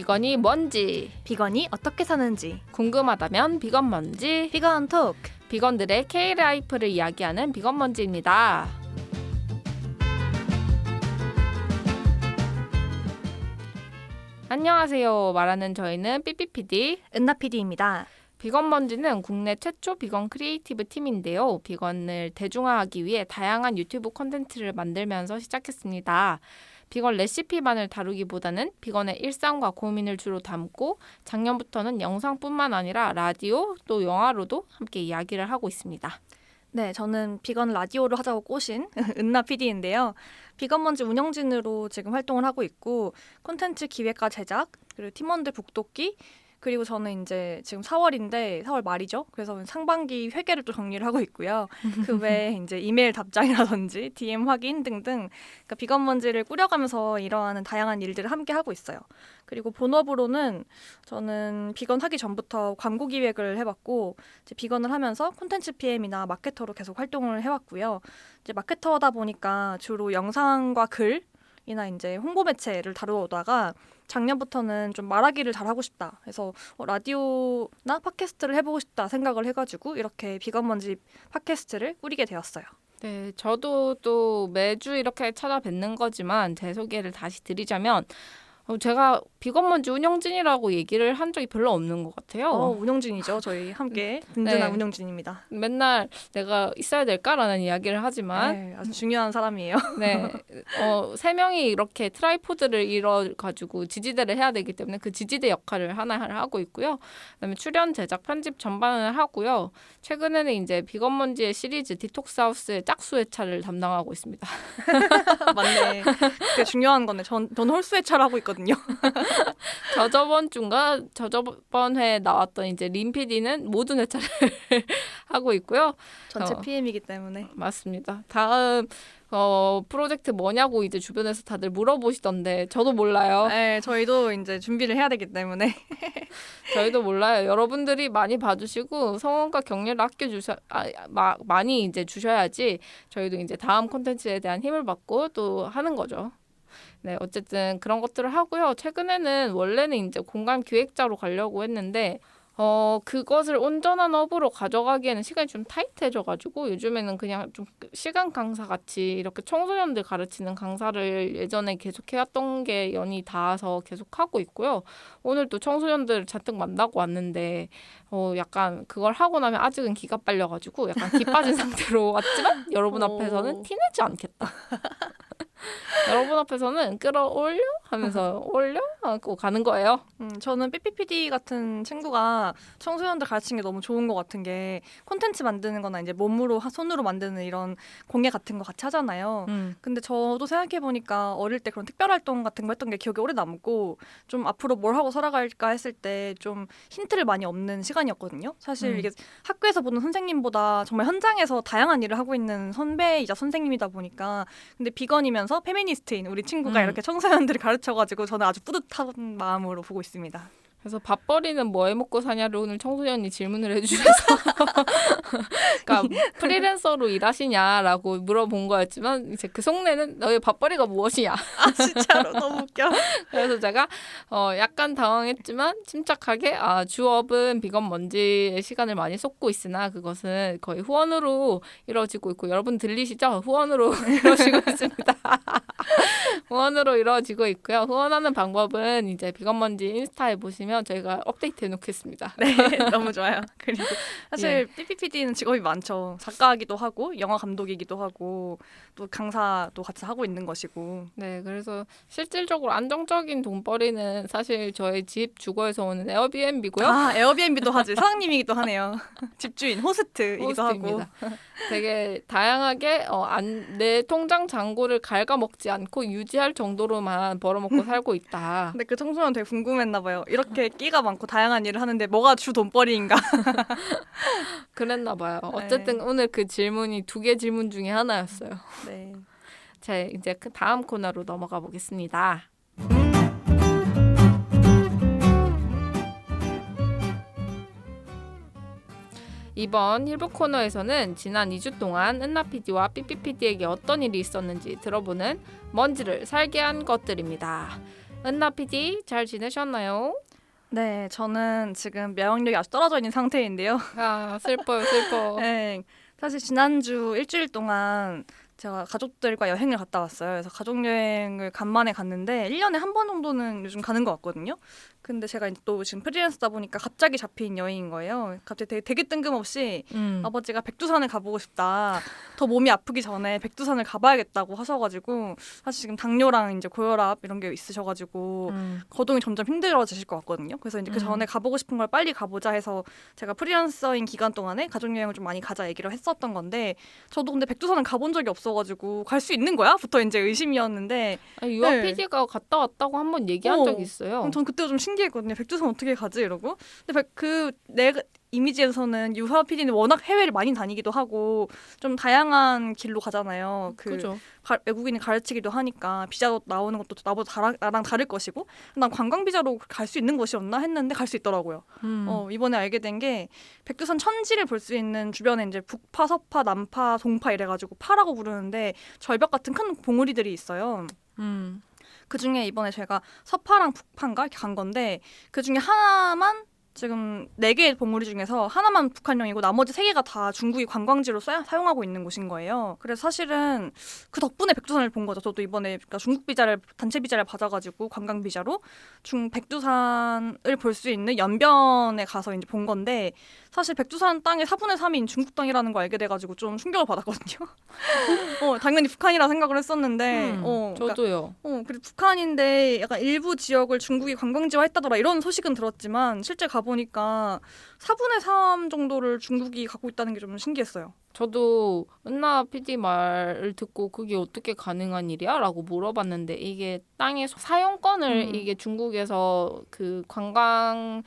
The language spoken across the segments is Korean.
비건이 뭔지, 비건이 어떻게 사는지, 궁금하다면 비건 먼지, 비건 톡. 비건들의 K라이프를 이야기하는 비건 먼지입니다. 안녕하세요. 말하는 저희는 삐삐PD, 은나 PD입니다. 비건 먼지는 국내 최초 비건 크리에이티브 팀인데요. 비건을 대중화하기 위해 다양한 유튜브 콘텐츠를 만들면서 시작했습니다. 비건 레시피만을 다루기보다는 비건의 일상과 고민을 주로 담고 작년부터는 영상뿐만 아니라 라디오 또 영화로도 함께 이야기를 하고 있습니다. 네, 저는 비건 라디오를 하자고 꼬신 은나 PD인데요. 비건 먼지 운영진으로 지금 활동을 하고 있고 콘텐츠 기획과 제작, 그리고 팀원들 북돋기, 그리고 저는 이제 지금 4월인데 4월 말이죠. 그래서 상반기 회계를 또 정리를 하고 있고요. 그 외에 이제 이메일 답장이라든지 DM 확인 등등 그러니까 비건 먼지를 꾸려가면서 이러한 다양한 일들을 함께 하고 있어요. 그리고 본업으로는 저는 비건 하기 전부터 광고 기획을 해봤고 이제 비건을 하면서 콘텐츠 PM이나 마케터로 계속 활동을 해왔고요. 이제 마케터다 보니까 주로 영상과 글이나 이제 홍보 매체를 다루다가 작년부터는 좀 말하기를 잘하고 싶다 해서 라디오나 팟캐스트를 해보고 싶다 생각을 해가지고 이렇게 비건 먼지 팟캐스트를 꾸리게 되었어요. 네, 저도 또 매주 이렇게 찾아뵙는 거지만 제 소개를 다시 드리자면 제가 비건 먼지 운영진이라고 얘기를 한 적이 별로 없는 것 같아요. 운영진이죠. 저희 함께 든든한 네. 운영진입니다. 맨날 내가 있어야 될까라는 이야기를 하지만 네, 아주 중요한 사람이에요. 네, 3명이 이렇게 트라이포드를 이뤄가지고 지지대를 해야 되기 때문에 그 지지대 역할을 하나를 하고 있고요. 그다음에 출연, 제작, 편집 전반을 하고요. 최근에는 이제 비건 먼지의 시리즈 디톡스 하우스의 짝수 회차를 담당하고 있습니다. 맞네. 그게 중요한 건데 전 홀수 회차를 하고 있거든요. 저저번 주인가 저저번 회에 나왔던 이제 린 PD는 모든 회차를 하고 있고요. 전체 PM이기 때문에. 맞습니다. 다음 프로젝트 뭐냐고 이제 주변에서 다들 물어보시던데 저도 몰라요. 네, 저희도 이제 준비를 해야 되기 때문에. 저희도 몰라요. 여러분들이 많이 봐주시고 성원과 격려를 많이 이제 주셔야지 저희도 이제 다음 콘텐츠에 대한 힘을 받고 또 하는 거죠. 네, 어쨌든 그런 것들을 하고요. 최근에는 원래는 이제 공간 기획자로 가려고 했는데 그것을 온전한 업으로 가져가기에는 시간이 좀 타이트해져가지고 요즘에는 그냥 좀 시간 강사 같이 이렇게 청소년들 가르치는 강사를 예전에 계속 해왔던 게 연이 닿아서 계속 하고 있고요. 오늘 또 청소년들을 잔뜩 만나고 왔는데 약간 그걸 하고 나면 아직은 기가 빨려가지고 약간 기 빠진 상태로 왔지만 여러분 앞에서는 티내지 않겠다. 여러분 앞에서는 끌어올려 하면서 올려 하고 가는 거예요. 저는 삐삐PD 같은 친구가 청소년들 가르치는 게 너무 좋은 것 같은 게 콘텐츠 만드는 거나 이제 몸으로 손으로 만드는 이런 공예 같은 거 같이 하잖아요. 근데 저도 생각해보니까 어릴 때 그런 특별활동 같은 거 했던 게 기억에 오래 남고 좀 앞으로 뭘 하고 살아갈까 했을 때 좀 힌트를 많이 없는 시간이었거든요. 사실 이게 학교에서 보는 선생님보다 정말 현장에서 다양한 일을 하고 있는 선배이자 선생님이다 보니까 근데 비건이면서 페미니스트인 우리 친구가 이렇게 청소년들을 가르쳐가지고 저는 아주 뿌듯한 마음으로 보고 있습니다. 그래서 밥벌이는 뭐 해먹고 사냐를 오늘 청소년이 질문을 해주셔서 그러니까 프리랜서로 일하시냐라고 물어본 거였지만 이제 그 속내는 너의 밥벌이가 무엇이냐. 아 진짜로 너무 웃겨. 그래서 제가 약간 당황했지만 침착하게 주업은 비건 먼지의 시간을 많이 쏟고 있으나 그것은 거의 후원으로 이루어지고 있고 여러분 들리시죠? 후원으로 이루어지고 있습니다. 후원으로 이루어지고 있고요. 후원하는 방법은 이제 비건 먼지 인스타에 보시면 저희가 업데이트 해놓겠습니다. 네, 너무 좋아요. 그리고 사실 삐삐PD는 직업이 많죠. 작가이기도 하고 영화 감독이기도 하고 또 강사도 같이 하고 있는 것이고. 네, 그래서 실질적으로 안정적인 돈벌이는 사실 저희 집 주거에서 오는 에어비앤비고요. 에어비앤비도 하지. 사장님이기도 하네요. 집주인, 호스트이기도 하고. 되게 다양하게 내 통장 잔고를 갉아먹지 않고 유지할 정도로만 벌어먹고 살고 있다. 근데 그 청소년 되게 궁금했나 봐요. 이렇게 끼가 많고 다양한 일을 하는데 뭐가 주 돈벌이인가? 그랬나 봐요. 어쨌든 오늘 그 질문이 2개 질문 중에 하나였어요. 네. 자, 이제 그 다음 코너로 넘어가 보겠습니다. 이번 힐보 코너에서는 지난 2주 동안 은나 PD와 삐삐PD에게 어떤 일이 있었는지 들어보는 먼지를 살게 한 것들입니다. 은나 PD 잘 지내셨나요? 네, 저는 지금 면역력이 아주 떨어져 있는 상태인데요. 아 슬퍼요 슬퍼. 네, 사실 지난주 일주일 동안 제가 가족들과 여행을 갔다 왔어요. 그래서 가족 여행을 간만에 갔는데 1년에 한 번 정도는 요즘 가는 것 같거든요. 근데 제가 이제 또 지금 프리랜서다 보니까 갑자기 잡힌 여행인 거예요. 갑자기 되게 뜬금없이 아버지가 백두산을 가보고 싶다. 더 몸이 아프기 전에 백두산을 가봐야겠다고 하셔가지고 사실 지금 당뇨랑 이제 고혈압 이런 게 있으셔가지고 거동이 점점 힘들어지실 것 같거든요. 그래서 이제 그 전에 가보고 싶은 걸 빨리 가보자 해서 제가 프리랜서인 기간 동안에 가족 여행을 좀 많이 가자 얘기를 했었던 건데 저도 근데 백두산은 가본 적이 없어가지고 갈 수 있는 거야? 부터 이제 의심이었는데 아니, 유아 네. PD가 갔다 왔다고 한번 얘기한 적 있어요. 전 그때가 좀 신기했거든요. 백두산 어떻게 가지 이러고. 근데 내 이미지에서는 유하 PD는 워낙 해외를 많이 다니기도 하고 좀 다양한 길로 가잖아요. 그죠. 외국인을 가르치기도 하니까 비자도 나오는 것도 나랑 다를 것이고 난 관광 비자로 갈 수 있는 곳이었나 했는데 갈 수 있더라고요. 이번에 알게 된 게 백두산 천지를 볼 수 있는 주변에 이제 북파, 서파, 남파, 동파 이래가지고 파라고 부르는데 절벽 같은 큰 봉우리들이 있어요. 그 중에 이번에 제가 서파랑 북파인가 이렇게 간 건데 그 중에 하나만 지금 4개의 봉우리 중에서 하나만 북한령이고 나머지 3개가 다 중국이 관광지로 사용하고 있는 곳인 거예요. 그래서 사실은 그 덕분에 백두산을 본 거죠. 저도 이번에 그러니까 중국 단체 비자를 받아가지고 관광 비자로 백두산을 볼 수 있는 연변에 가서 이제 본 건데 사실 백두산 땅의 4분의 3인 중국 땅이라는 걸 알게 돼가지고 좀 충격을 받았거든요. 당연히 북한이라 생각을 했었는데 저도요. 그리고 북한인데 약간 일부 지역을 중국이 관광지화했다더라 이런 소식은 들었지만 실제 가보니까 4분의 3 정도를 중국이 갖고 있다는 게 좀 신기했어요. 저도 은나 PD 말을 듣고 그게 어떻게 가능한 일이야? 라고 물어봤는데 이게 땅의 사용권을 이게 중국에서 그 관광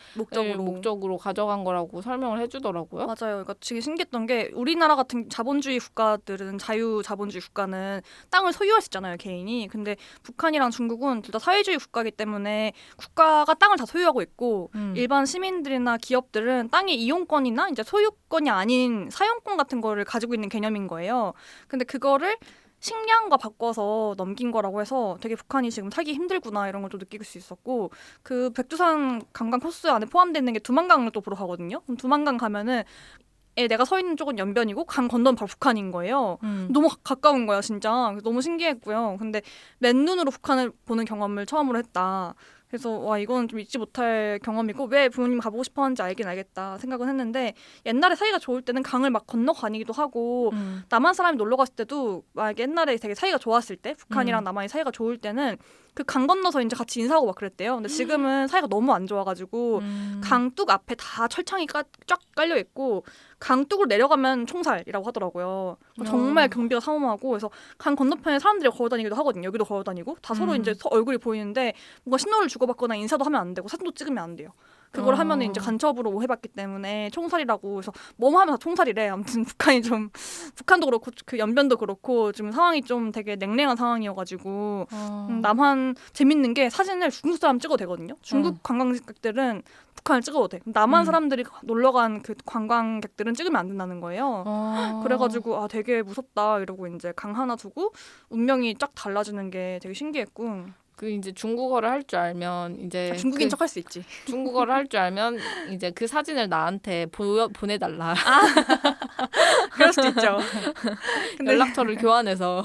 목적으로 가져간 거라고 설명을 해주더라고요. 맞아요. 그러니까 되게 신기했던 게 우리나라 같은 자본주의 국가들은 자유자본주의 국가는 땅을 소유할 수 있잖아요. 개인이. 근데 북한이랑 중국은 둘 다 사회주의 국가이기 때문에 국가가 땅을 다 소유하고 있고 일반 시민들이나 기업들은 땅의 이용권이나 이제 소유권이 아닌 사용권 같은 거를 가지고 있는 개념인 거예요. 근데 그거를 식량과 바꿔서 넘긴 거라고 해서 되게 북한이 지금 살기 힘들구나 이런 걸 좀 느낄 수 있었고 그 백두산 관광 코스 안에 포함되어 있는 게 두만강을 또 보러 가거든요. 그럼 두만강 가면은 내가 서 있는 쪽은 연변이고 강 건너면 바로 북한인 거예요. 너무 가까운 거야 진짜. 너무 신기했고요. 근데 맨눈으로 북한을 보는 경험을 처음으로 했다. 그래서 와 이건 좀 잊지 못할 경험이고 왜 부모님 가보고 싶어하는지 알긴 알겠다 생각은 했는데 옛날에 사이가 좋을 때는 강을 막 건너 가기도 하고 남한 사람이 놀러 갔을 때도 막 옛날에 되게 사이가 좋았을 때 북한이랑 남한이 사이가 좋을 때는 그 강 건너서 이제 같이 인사하고 막 그랬대요. 근데 지금은 사이가 너무 안 좋아가지고 강둑 앞에 다 철창이 쫙 깔려 있고 강둑으로 내려가면 총살이라고 하더라고요. 정말 경비가 삼엄하고 그래서 강 건너편에 사람들이 걸어 다니기도 하거든요. 여기도 걸어 다니고 다 서로 이제 얼굴이 보이는데 뭔가 신호를 주고받거나 인사도 하면 안 되고 사진도 찍으면 안 돼요. 그걸 하면 이제 간첩으로 오해받기 때문에 총살이라고 그래서 뭐뭐 하면 다 총살이래. 아무튼 북한도 그렇고 그 연변도 그렇고 지금 상황이 좀 되게 냉랭한 상황이어가지고 남한 재밌는 게 사진을 중국 사람 찍어도 되거든요. 중국 관광객들은 북한을 찍어도 돼. 남한 사람들이 놀러 간 그 관광객들은 찍으면 안 된다는 거예요. 그래가지고 되게 무섭다 이러고 이제 강 하나 두고 운명이 쫙 달라지는 게 되게 신기했고. 그 이제 중국어를 할 줄 알면 이제 중국인 척할 수 있지. 중국어를 할 줄 알면 이제 그 사진을 나한테 보내달라. 그럴 수도 있죠. 근데 연락처를 교환해서.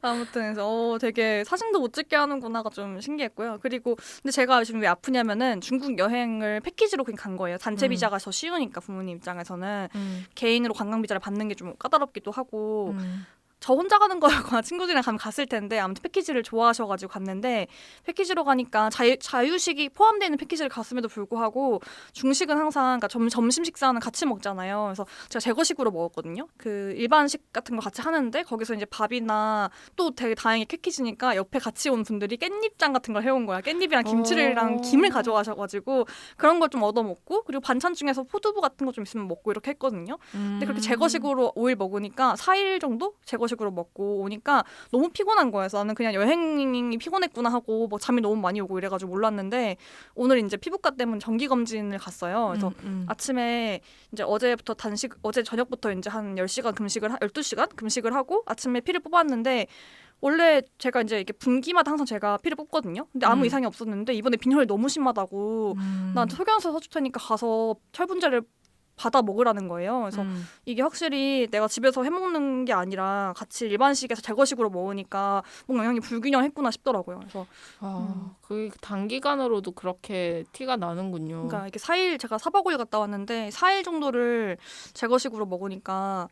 아무튼 그래서 되게 사진도 못 찍게 하는구나가 좀 신기했고요. 그리고 근데 제가 지금 왜 아프냐면은 중국 여행을 패키지로 그냥 간 거예요. 단체 비자가 더 쉬우니까 부모님 입장에서는 개인으로 관광 비자를 받는 게 좀 까다롭기도 하고. 저 혼자 가는 거였거나 친구들이랑 가면 갔을 텐데 아무튼 패키지를 좋아하셔가지고 갔는데 패키지로 가니까 자유식이 포함되어 있는 패키지를 갔음에도 불구하고 중식은 항상 그러니까 점심 식사는 같이 먹잖아요. 그래서 제가 제거식으로 먹었거든요. 그 일반식 같은 거 같이 하는데 거기서 이제 밥이나 또 되게 다행히 패키지니까 옆에 같이 온 분들이 깻잎장 같은 걸 해온 거야. 깻잎이랑 김치랑 김을 가져가셔가지고 그런 걸 좀 얻어먹고 그리고 반찬 중에서 포두부 같은 거 좀 있으면 먹고 이렇게 했거든요. 근데 그렇게 제거식으로 5일 먹으니까 4일 정도 제거식으로 먹고 오니까 너무 피곤한 거예요. 그래서 나는 그냥 여행이 피곤했구나 하고 뭐 잠이 너무 많이 오고 이래가지고 몰랐는데 오늘 이제 피부과 때문에 정기 검진을 갔어요. 그래서 아침에 이제 어제 저녁부터 이제 한 10시간 12시간 금식을 하고 아침에 피를 뽑았는데 원래 제가 이제 이게 분기마다 항상 제가 피를 뽑거든요. 근데 아무 이상이 없었는데 이번에 빈혈이 너무 심하다고 나한테 소견서 써줄 테니까 가서 철분제를 받아 먹으라는 거예요. 그래서 이게 확실히 내가 집에서 해먹는 게 아니라 같이 일반식에서 제거식으로 먹으니까 뭔가 영양이 불균형했구나 싶더라고요. 그래서 그 단기간으로도 그렇게 티가 나는군요. 그러니까 이게 4일 제가 4박 5일 갔다 왔는데 4일 정도를 제거식으로 먹으니까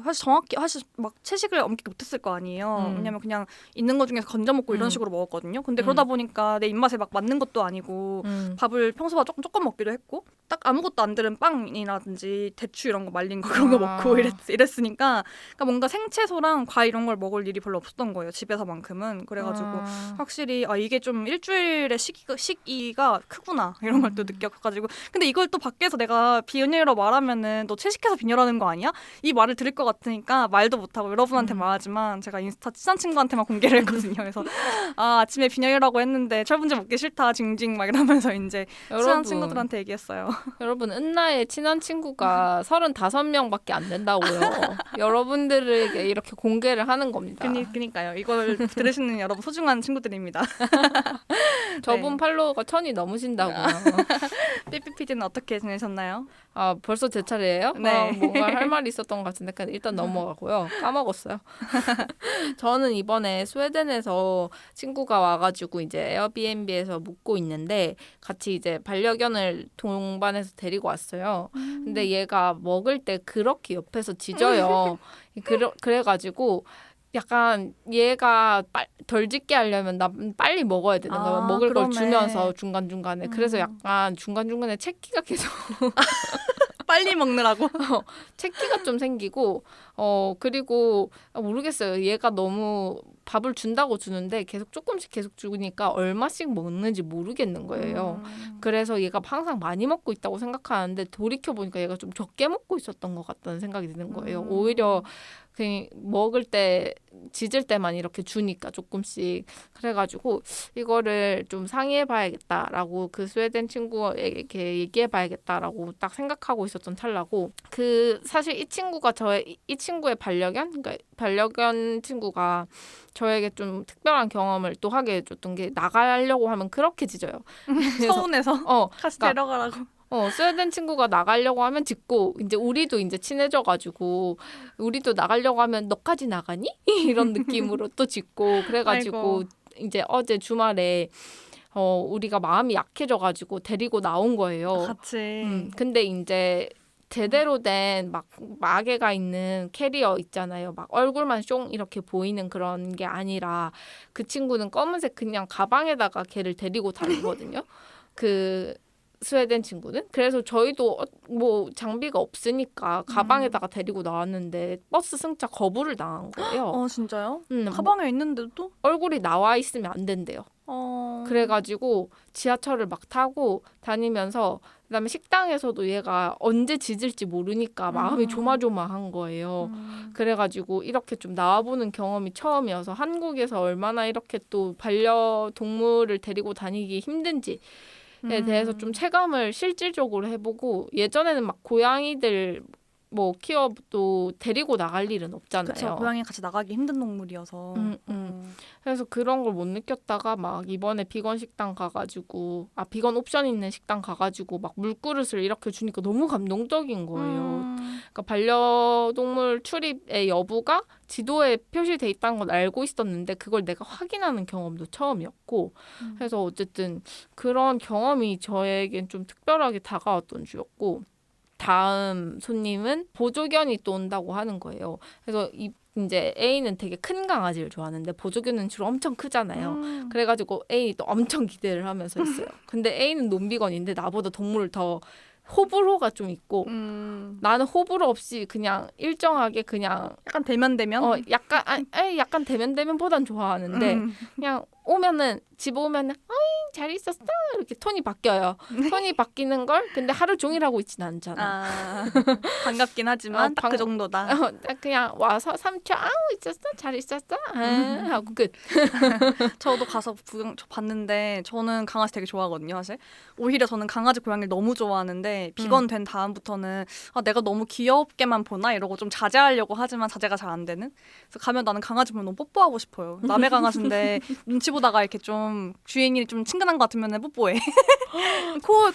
사실 막 채식을 엄격히 못했을 거 아니에요. 왜냐면 그냥 있는 것 중에서 건져 먹고 이런 식으로 먹었거든요. 근데 그러다 보니까 내 입맛에 막 맞는 것도 아니고 밥을 평소보다 조금 먹기도 했고 딱 아무것도 안 들은 빵이라든지 대추 이런 거 말린 거 그런 거 먹고 이랬으니까 그러니까 뭔가 생채소랑 과일 이런 걸 먹을 일이 별로 없었던 거예요. 집에서만큼은. 그래가지고 확실히 이게 좀 일주일의 시기가 크구나 이런 걸 또 느껴가지고 근데 이걸 또 밖에서 내가 비현이라고 말하면은 너 채식해서 빈혈하는 거 아니야? 이 말을 들을 것 같으니까 말도 못하고 여러분한테 말하지만 제가 인스타 친한 친구한테만 공개를 했거든요. 그래서 아침에 빈혈이라고 했는데 철분제 먹기 싫다 징징 막 이러면서 이제 친한 친구들한테 얘기했어요. 여러분 은나의 친한 친구가 35명밖에 안 된다고요. 여러분들에게 이렇게 공개를 하는 겁니다. 그니까요. 이걸 들으시는 여러분 소중한 친구들입니다. 저분 팔로워가 1000이 넘으신다고요. 삐삐피디는 어떻게 지내셨나요? 벌써 제 차례예요? 네. 뭔가 할 말이 있었던 것 같은데 일단 넘어가고요. 까먹었어요. 저는 이번에 스웨덴에서 친구가 와가지고 이제 에어비앤비에서 묵고 있는데 같이 이제 반려견을 동반해서 데리고 왔어요. 근데 얘가 먹을 때 그렇게 옆에서 짖어요. 그래가지고 약간 얘가 덜 짖게 하려면 나 빨리 먹어야 되는 거예요. 먹을 걸 주면서 중간중간에. 그래서 약간 중간중간에 채기가 계속 빨리 먹느라고 채기가 좀 생기고 그리고 모르겠어요. 얘가 너무 밥을 준다고 주는데 조금씩 계속 주니까 얼마씩 먹는지 모르겠는 거예요. 그래서 얘가 항상 많이 먹고 있다고 생각하는데 돌이켜보니까 얘가 좀 적게 먹고 있었던 것 같다는 생각이 드는 거예요. 오히려 그냥 먹을 때 짖을 때만 이렇게 주니까 조금씩 그래가지고 이거를 좀 상의해봐야겠다라고 그 스웨덴 친구에게 얘기해봐야겠다라고 딱 생각하고 있었던 찰나고 사실 이 친구가 이 친구의 그러니까 반려견 친구가 저에게 좀 특별한 경험을 또 하게 해줬던 게 나가려고 하면 그렇게 짖어요. 서운해서 같이 데려가라고. 스웨덴 친구가 나가려고 하면 짖고 이제 우리도 이제 친해져가지고 우리도 나가려고 하면 너까지 나가니? 이런 느낌으로 또 짖고 그래가지고 아이고. 이제 어제 주말에 우리가 마음이 약해져가지고 데리고 나온 거예요. 같이. 근데 이제 제대로 된 막 마개가 있는 캐리어 있잖아요. 막 얼굴만 숑 이렇게 보이는 그런 게 아니라 그 친구는 검은색 그냥 가방에다가 걔를 데리고 다니거든요. 그 스웨덴 친구는. 그래서 저희도 뭐 장비가 없으니까 가방에다가 데리고 나왔는데 버스 승차 거부를 당한 거예요. 진짜요? 가방에 있는데도? 얼굴이 나와 있으면 안 된대요. 그래가지고 지하철을 막 타고 다니면서 그다음에 식당에서도 얘가 언제 짖을지 모르니까 마음이 조마조마한 거예요. 그래가지고 이렇게 좀 나와보는 경험이 처음이어서 한국에서 얼마나 이렇게 또 반려동물을 데리고 다니기 힘든지에 대해서 좀 체감을 실질적으로 해보고 예전에는 막 고양이들 뭐 키워도 데리고 나갈 일은 없잖아요. 그렇죠. 고양이 같이 나가기 힘든 동물이어서. 그래서 그런 걸 못 느꼈다가 막 이번에 비건 식당 가가지고 비건 옵션 있는 식당 가가지고 막 물그릇을 이렇게 주니까 너무 감동적인 거예요. 그러니까 반려동물 출입의 여부가 지도에 표시돼 있다는 건 알고 있었는데 그걸 내가 확인하는 경험도 처음이었고 그래서 어쨌든 그런 경험이 저에겐 좀 특별하게 다가왔던 주였고 다음 손님은 보조견이 또 온다고 하는 거예요. 그래서 이제 A는 되게 큰 강아지를 좋아하는데 보조견은 주로 엄청 크잖아요. 그래가지고 A 또 엄청 기대를 하면서 있어요. 근데 A는 논비건인데 나보다 동물을 더 호불호가 좀 있고 나는 호불호 없이 그냥 일정하게 그냥 약간 대면? 약간 대면보단 좋아하는데 그냥 오면은 집 오면은 어이 잘 있었어 이렇게 톤이 바뀌어요. 톤이 바뀌는 걸 근데 하루 종일 하고 있진 않잖아. 아, 반갑긴 하지만 딱 그 정도다. 딱 그냥 와서 3초 아우 있었어 잘 있었어 하고 끝. 저도 가서 구경 봤는데 저는 강아지 되게 좋아하거든요, 사실. 오히려 저는 강아지 고양이를 너무 좋아하는데 비건 된 다음부터는 내가 너무 귀엽게만 보나 이러고 좀 자제하려고 하지만 자제가 잘 안 되는. 그래서 가면 나는 강아지 보면 너무 뽀뽀하고 싶어요. 남의 강아지인데 눈치 보다가 이렇게 좀 주인이 좀 친근한 것 같으면 뽀뽀해.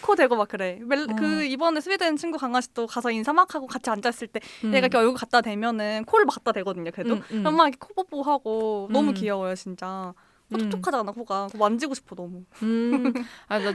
코 대고 막 그래. 그 이번에 스웨덴 친구 강아지도 가서 인사 막 하고 같이 앉았을 때 얘가 이렇게 얼굴 갖다 대면은 코를 막 갖다 대거든요. 그래도 그럼 막 이렇게 코 뽀뽀하고 너무 귀여워요, 진짜. 촉촉하잖아, 코가. 그거 만지고 싶어 너무.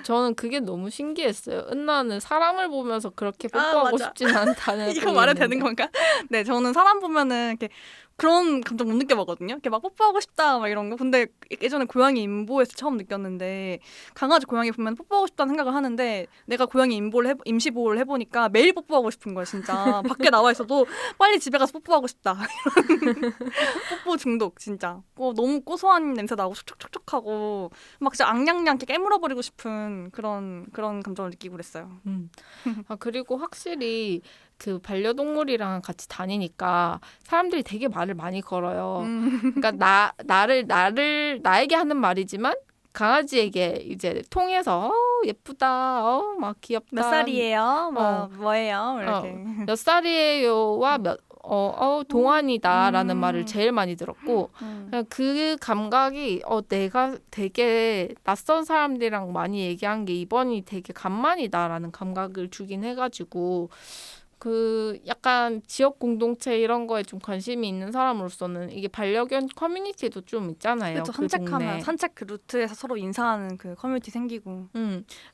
저는 그게 너무 신기했어요. 은나는 사람을 보면서 그렇게 뽀뽀하고 싶진 않다는. 이거 말해도 되는 건가? 네, 저는 사람 보면은 이렇게 그런 감정 못 느껴보거든요. 이렇게 막 뽀뽀하고 싶다 막 이런 거. 근데 예전에 고양이 임보에서 처음 느꼈는데 강아지 고양이 보면 뽀뽀하고 싶다는 생각을 하는데 내가 고양이 임시보호를 해보니까 매일 뽀뽀하고 싶은 거야 진짜. 밖에 나와 있어도 빨리 집에 가서 뽀뽀하고 싶다. 뽀뽀 중독 진짜. 너무 고소한 냄새 나고 촉촉촉촉하고 막 진짜 앙냥냥 이렇게 깨물어버리고 싶은 그런 감정을 느끼고 그랬어요. 그리고 확실히 그 반려동물이랑 같이 다니니까 사람들이 되게 말을 많이 걸어요. 그러니까 나에게 하는 말이지만 강아지에게 이제 통해서 예쁘다, 막 귀엽다. 몇 살이에요? 뭐예요? 이렇게. 몇 살이에요와 동안이다라는 말을 제일 많이 들었고 그 감각이 내가 되게 낯선 사람들이랑 많이 얘기한 게 이번이 되게 간만이다라는 감각을 주긴 해가지고 그 약간 지역 공동체 이런 거에 좀 관심이 있는 사람으로서는 이게 반려견 커뮤니티도 좀 있잖아요. 그렇죠. 그 동네. 산책 그 루트에서 서로 인사하는 그 커뮤니티 생기고.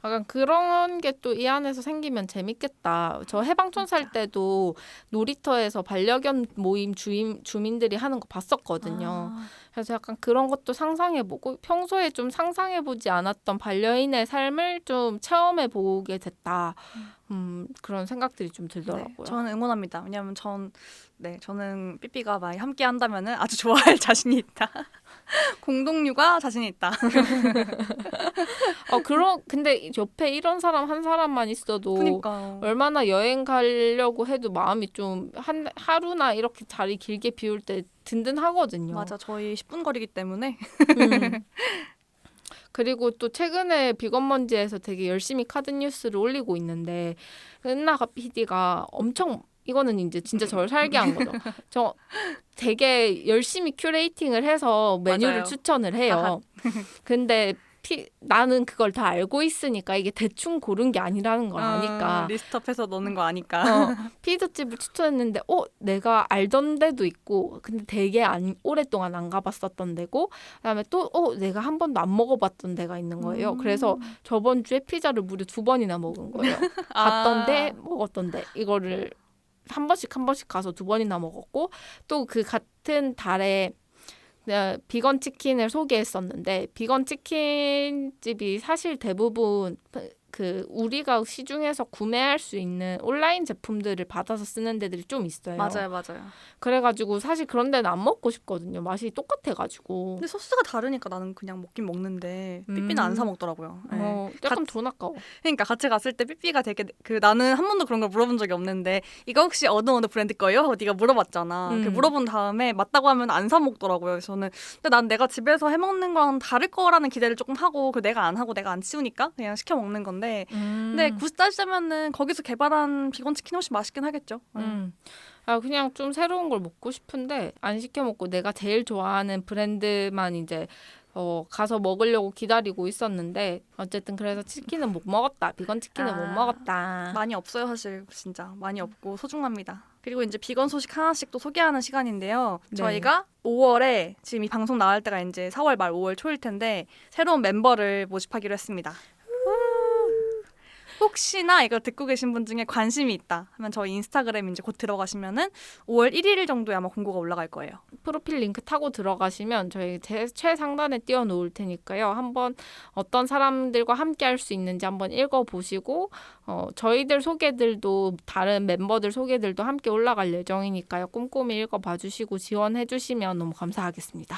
약간 그런 게 또 이 안에서 생기면 재밌겠다. 저 해방촌 살 때도 놀이터에서 반려견 모임 주민들이 하는 거 봤었거든요. 그래서 약간 그런 것도 상상해보고 평소에 좀 상상해보지 않았던 반려인의 삶을 좀 체험해보게 됐다. 그런 생각들이 좀 들더라고요. 네, 저는 응원합니다. 왜냐하면 저는 삐삐가 많이 함께 한다면은 아주 좋아할 자신이 있다. 공동육아 자신이 있다. 근데 옆에 이런 사람 한 사람만 있어도 그러니까요. 얼마나 여행 가려고 해도 마음이 좀 하루나 이렇게 자리 길게 비울 때 든든하거든요. 맞아, 저희 10분 거리기 때문에. 그리고 또 최근에 비건먼지에서 되게 열심히 카드 뉴스를 올리고 있는데 은나가 PD가 엄청 이거는 이제 진짜 저를 살게 한 거죠. 저 되게 열심히 큐레이팅을 해서 메뉴를 맞아요. 추천을 해요. 근데 나는 그걸 다 알고 있으니까 이게 대충 고른 게 아니라는 걸 아니까 리스트업해서 넣는 거 아니까. 피자집을 추천했는데 내가 알던 데도 있고 근데 되게 오랫동안 안 가봤었던 데고 그다음에 또 내가 한 번도 안 먹어봤던 데가 있는 거예요. 그래서 저번 주에 피자를 무려 2번이나 먹은 거예요. 갔던 데 먹었던 데 이거를 한 번씩 가서 2번이나 먹었고 또 그 같은 달에 비건 치킨을 소개했었는데 비건 치킨집이 사실 대부분 그 우리가 시중에서 구매할 수 있는 온라인 제품들을 받아서 쓰는 데들이 좀 있어요. 맞아요. 그래가지고 사실 그런 데는 안 먹고 싶거든요. 맛이 똑같아가지고. 근데 소스가 다르니까 나는 그냥 먹긴 먹는데 삐삐는 안 사 먹더라고요. 네. 약간 돈 아까워. 그러니까 같이 갔을 때 삐삐가 되게 나는 한 번도 그런 걸 물어본 적이 없는데 이거 혹시 어느 브랜드 거예요? 하고 네가 물어봤잖아. 그 물어본 다음에 맞다고 하면 안 사 먹더라고요. 그래서 저는 근데 난 내가 집에서 해먹는 거랑 다를 거라는 기대를 조금 하고 내가 안 하고 내가 안 치우니까 그냥 시켜 먹는 건데 근데 굳이 따지자면은 거기서 개발한 비건 치킨이 훨씬 맛있긴 하겠죠. 그냥 좀 새로운 걸 먹고 싶은데 안 시켜 먹고 내가 제일 좋아하는 브랜드만 이제 가서 먹으려고 기다리고 있었는데 어쨌든 그래서 치킨은 못 먹었다. 비건 치킨은 못 먹었다. 많이 없어요, 사실. 진짜 많이 없고 소중합니다. 그리고 이제 비건 소식 하나씩 또 소개하는 시간인데요. 네. 저희가 5월에 지금 이 방송 나갈 때가 이제 4월 말 5월 초일 텐데 새로운 멤버를 모집하기로 했습니다. 혹시나 이거 듣고 계신 분 중에 관심이 있다 하면 저희 인스타그램 이제 곧 들어가시면은 5월 1일 정도에 아마 공고가 올라갈 거예요. 프로필 링크 타고 들어가시면 저희 최상단에 띄워놓을 테니까요. 한번 어떤 사람들과 함께 할 수 있는지 한번 읽어보시고 저희들 소개들도 다른 멤버들 소개들도 함께 올라갈 예정이니까요. 꼼꼼히 읽어봐주시고 지원해주시면 너무 감사하겠습니다.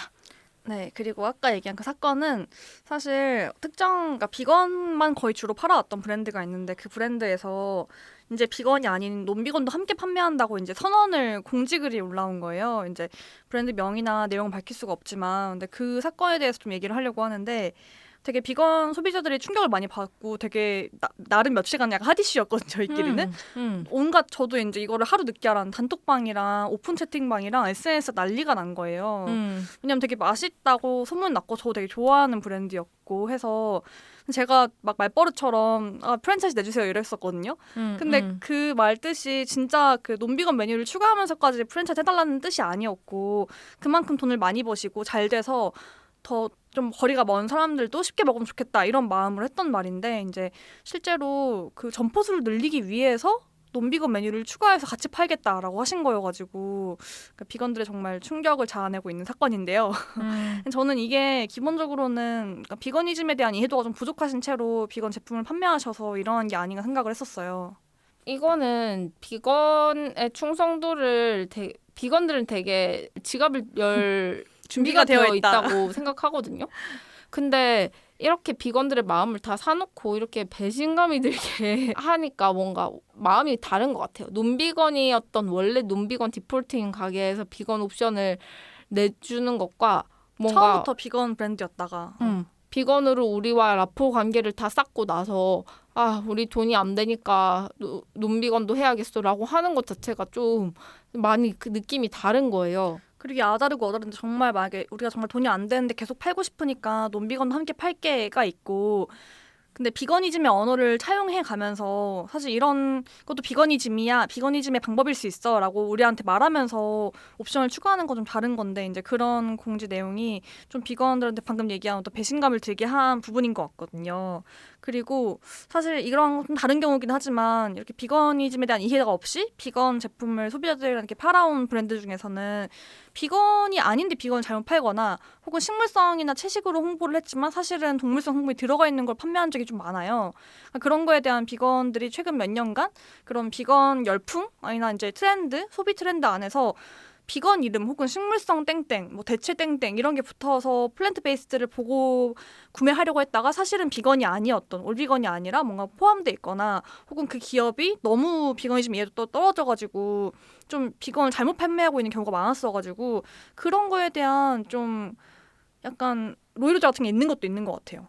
네, 그리고 아까 얘기한 그 사건은 사실 그러니까 비건만 거의 주로 팔아왔던 브랜드가 있는데 그 브랜드에서 이제 비건이 아닌 논비건도 함께 판매한다고 이제 선언을 공지글이 올라온 거예요. 이제 브랜드 명이나 내용은 밝힐 수가 없지만, 근데 그 사건에 대해서 좀 얘기를 하려고 하는데 되게 비건 소비자들이 충격을 많이 받고 되게 나름 며칠간 약간 핫이슈였거든요, 저희끼리는. 온갖 저도 이제 이거를 하루 늦게 알았는 단톡방이랑 오픈 채팅방이랑 SNS 난리가 난 거예요. 왜냐면 되게 맛있다고 소문 났고 저도 되게 좋아하는 브랜드였고 해서 제가 막 말버릇처럼 프랜차이즈 내주세요 이랬었거든요. 근데 그 말 뜻이 진짜 그 논비건 메뉴를 추가하면서까지 프랜차이즈 해달라는 뜻이 아니었고 그만큼 돈을 많이 버시고 잘 돼서 더 좀 거리가 먼 사람들도 쉽게 먹으면 좋겠다 이런 마음으로 했던 말인데 이제 실제로 그 점포수를 늘리기 위해서 논비건 메뉴를 추가해서 같이 팔겠다라고 하신 거여가지고 그러니까 비건들의 정말 충격을 자아내고 있는 사건인데요. 저는 이게 기본적으로는 그러니까 비건이즘에 대한 이해도가 좀 부족하신 채로 비건 제품을 판매하셔서 이러한 게 아닌가 생각을 했었어요. 이거는 비건의 충성도를 비건들은 되게 지갑을 열 준비가 되어 있다고 생각하거든요. 근데 이렇게 비건들의 마음을 다 사놓고 이렇게 배신감이 들게 하니까 뭔가 마음이 다른 것 같아요. 논비건이었던 원래 논비건 디폴트인 가게에서 비건 옵션을 내주는 것과 뭔가 처음부터 비건 브랜드였다가 비건으로 우리와 라포 관계를 다 쌓고 나서 우리 돈이 안 되니까 논비건도 해야겠어라고 하는 것 자체가 좀 많이 그 느낌이 다른 거예요. 그리고 이게 아다르고 어다른데 정말 만약에 우리가 정말 돈이 안 되는데 계속 팔고 싶으니까 논비건도 함께 팔게가 있고 근데 비거니즘의 언어를 차용해 가면서 사실 이런 것도 비거니즘이야, 비거니즘의 방법일 수 있어라고 우리한테 말하면서 옵션을 추가하는 건 좀 다른 건데 이제 그런 공지 내용이 좀 비건들한테 방금 얘기한 또 배신감을 들게 한 부분인 것 같거든요. 그리고 사실 이런 좀 다른 경우긴 하지만 이렇게 비거니즘에 대한 이해가 없이 비건 제품을 소비자들에게 팔아온 브랜드 중에서는 비건이 아닌데 비건을 잘못 팔거나 혹은 식물성이나 채식으로 홍보를 했지만 사실은 동물성 성분이 들어가 있는 걸 판매한 적이 좀 많아요. 그런 거에 대한 비건들이 최근 몇 년간 그런 비건 열풍 아니나 이제 트렌드, 소비 트렌드 안에서 비건 이름 혹은 식물성 땡땡, 뭐 대체 땡땡 이런 게 붙어서 플랜트 베이스드를 보고 구매하려고 했다가 사실은 비건이 아니었던 올비건이 아니라 뭔가 포함돼 있거나 혹은 그 기업이 너무 비건이즘 이해도 떨어져가지고 좀 비건을 잘못 판매하고 있는 경우가 많았어가지고 그런 거에 대한 좀 약간 로이로즈 같은 게 있는 것도 있는 것 같아요.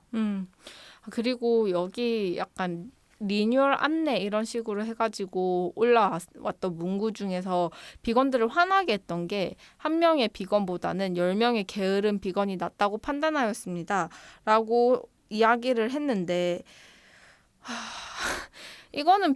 그리고 여기 약간 리뉴얼 안내 이런 식으로 해가지고 올라왔던 문구 중에서 비건들을 화나게 했던 게 한 명의 비건보다는 10명의 게으른 비건이 낫다고 판단하였습니다. 라고 이야기를 했는데 이거는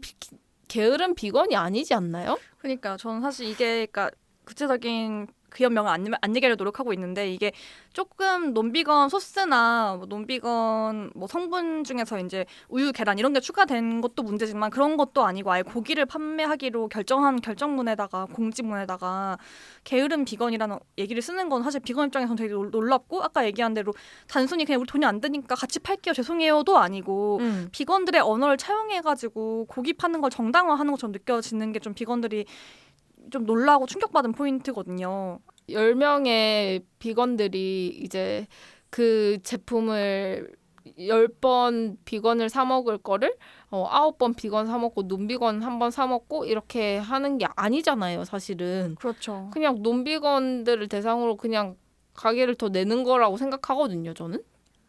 게으른 비건이 아니지 않나요? 그러니까 저는 사실 이게 그러니까 구체적인 기업명을 안 얘기하려 노력하고 있는데 이게 조금 논비건 소스나 뭐 논비건 뭐 성분 중에서 이제 우유, 계란 이런 게 추가된 것도 문제지만 그런 것도 아니고 아예 고기를 판매하기로 결정한 결정문에다가 공지문에다가 게으른 비건이라는 얘기를 쓰는 건 사실 비건 입장에서는 되게 놀랍고 아까 얘기한 대로 단순히 그냥 우리 돈이 안 드니까 같이 팔게요 죄송해요도 아니고 비건들의 언어를 차용해가지고 고기 파는 걸 정당화하는 것처럼 느껴지는 게 좀 비건들이 좀 놀라고 충격받은 포인트거든요. 10명의 비건들이 이제 그 제품을 10번 비건을 사 먹을 거를 9번 비건 사 먹고 논비건 한 번 사 먹고 이렇게 하는 게 아니잖아요, 사실은. 그렇죠. 그냥 논비건들을 대상으로 그냥 가게를 더 내는 거라고 생각하거든요, 저는.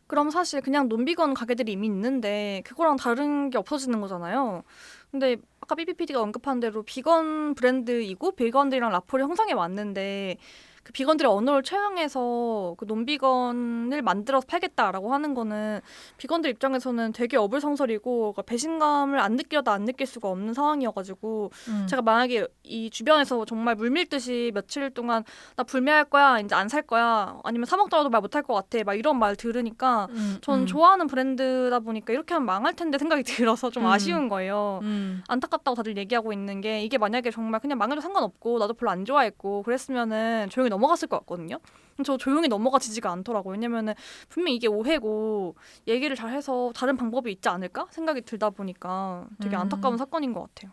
그럼 사실 그냥 논비건 가게들이 이미 있는데 그거랑 다른 게 없어지는 거잖아요. 근데 아까 삐삐PD가 언급한 대로 비건 브랜드이고 비건들이랑 라포를 형성해 왔는데 그 비건들의 언어를 차용해서 그 논비건을 만들어서 팔겠다라고 하는 거는 비건들 입장에서는 되게 어불성설이고 그러니까 배신감을 안 느껴도 안 느낄 수가 없는 상황이어가지고 제가 만약에 이 주변에서 정말 물밀듯이 며칠 동안 나 불매할 거야 이제 안 살 거야 아니면 사 먹더라도 말 못할 것 같아 막 이런 말 들으니까 전 좋아하는 브랜드다 보니까 이렇게 하면 망할 텐데 생각이 들어서 좀 아쉬운 거예요. 안타깝다고 다들 얘기하고 있는 게 이게 만약에 정말 그냥 망해도 상관없고 나도 별로 안 좋아했고 그랬으면은 조용히 넘어갔을 것 같거든요. 저 조용히 넘어가지지가 않더라고요. 왜냐면은 분명히 이게 오해고 얘기를 잘 해서 다른 방법이 있지 않을까 생각이 들다 보니까 되게 안타까운 사건인 것 같아요.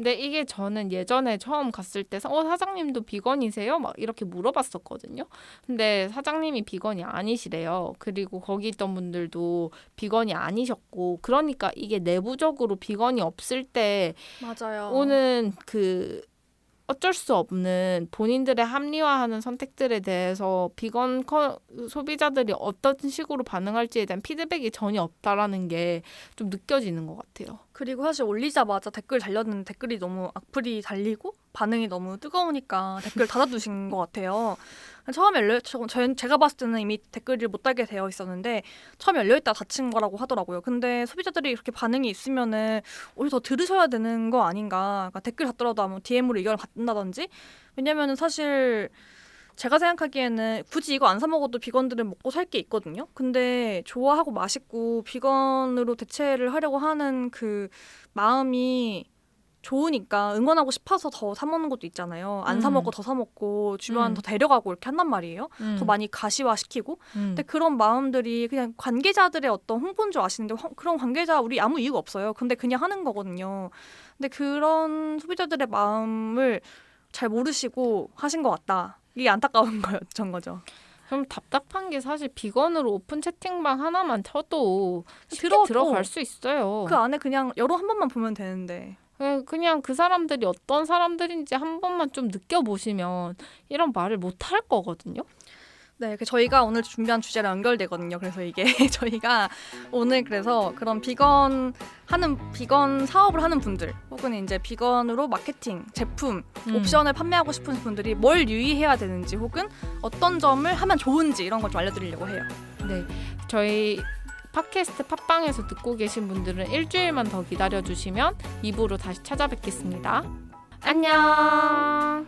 근데 이게 저는 예전에 처음 갔을 때 사장님도 비건이세요? 막 이렇게 물어봤었거든요. 근데 사장님이 비건이 아니시래요. 그리고 거기 있던 분들도 비건이 아니셨고 그러니까 이게 내부적으로 비건이 없을 때 맞아요. 오는 그 어쩔 수 없는 본인들의 합리화하는 선택들에 대해서 소비자들이 어떤 식으로 반응할지에 대한 피드백이 전혀 없다라는 게 좀 느껴지는 것 같아요. 그리고 사실 올리자마자 댓글 달렸는데 댓글이 너무 악플이 달리고 반응이 너무 뜨거우니까 댓글 닫아두신 것 같아요. 처음에 제가 봤을 때는 이미 댓글을 못 달게 되어 있었는데 처음에 열려있다가 닫힌 거라고 하더라고요. 근데 소비자들이 그렇게 반응이 있으면은 오히려 더 들으셔야 되는 거 아닌가. 그러니까 댓글 닫더라도 아마 DM으로 의견을 받는다든지. 왜냐면은 사실 제가 생각하기에는 굳이 이거 안 사 먹어도 비건들은 먹고 살 게 있거든요. 근데 좋아하고 맛있고 비건으로 대체를 하려고 하는 그 마음이 좋으니까 응원하고 싶어서 더 사 먹는 것도 있잖아요. 안 사 먹고 더 사 먹고 주변 더 데려가고 이렇게 한단 말이에요. 더 많이 가시화시키고. 근데 그런 마음들이 그냥 관계자들의 어떤 홍보인 줄 아시는데 그런 관계자 우리 아무 이유가 없어요. 근데 그냥 하는 거거든요. 근데 그런 소비자들의 마음을 잘 모르시고 하신 것 같다. 이게 안타까운 거였던 거죠. 그럼 답답한 게 사실 비건으로 오픈 채팅방 하나만 쳐도 쉽게 들어갈 수 있어요. 그 안에 그냥 열어 한 번만 보면 되는데. 그냥 그 사람들이 어떤 사람들인지 한 번만 좀 느껴보시면 이런 말을 못 할 거거든요. 네, 저희가 오늘 준비한 주제랑 연결되거든요. 그래서 이게 저희가 오늘 그래서 그런 비건 사업을 하는 분들 혹은 이제 비건으로 마케팅, 제품, 옵션을 판매하고 싶은 분들이 뭘 유의해야 되는지 혹은 어떤 점을 하면 좋은지 이런 걸 좀 알려드리려고 해요. 네, 저희 팟캐스트 팟빵에서 듣고 계신 분들은 일주일만 더 기다려주시면 2부로 다시 찾아뵙겠습니다. 안녕.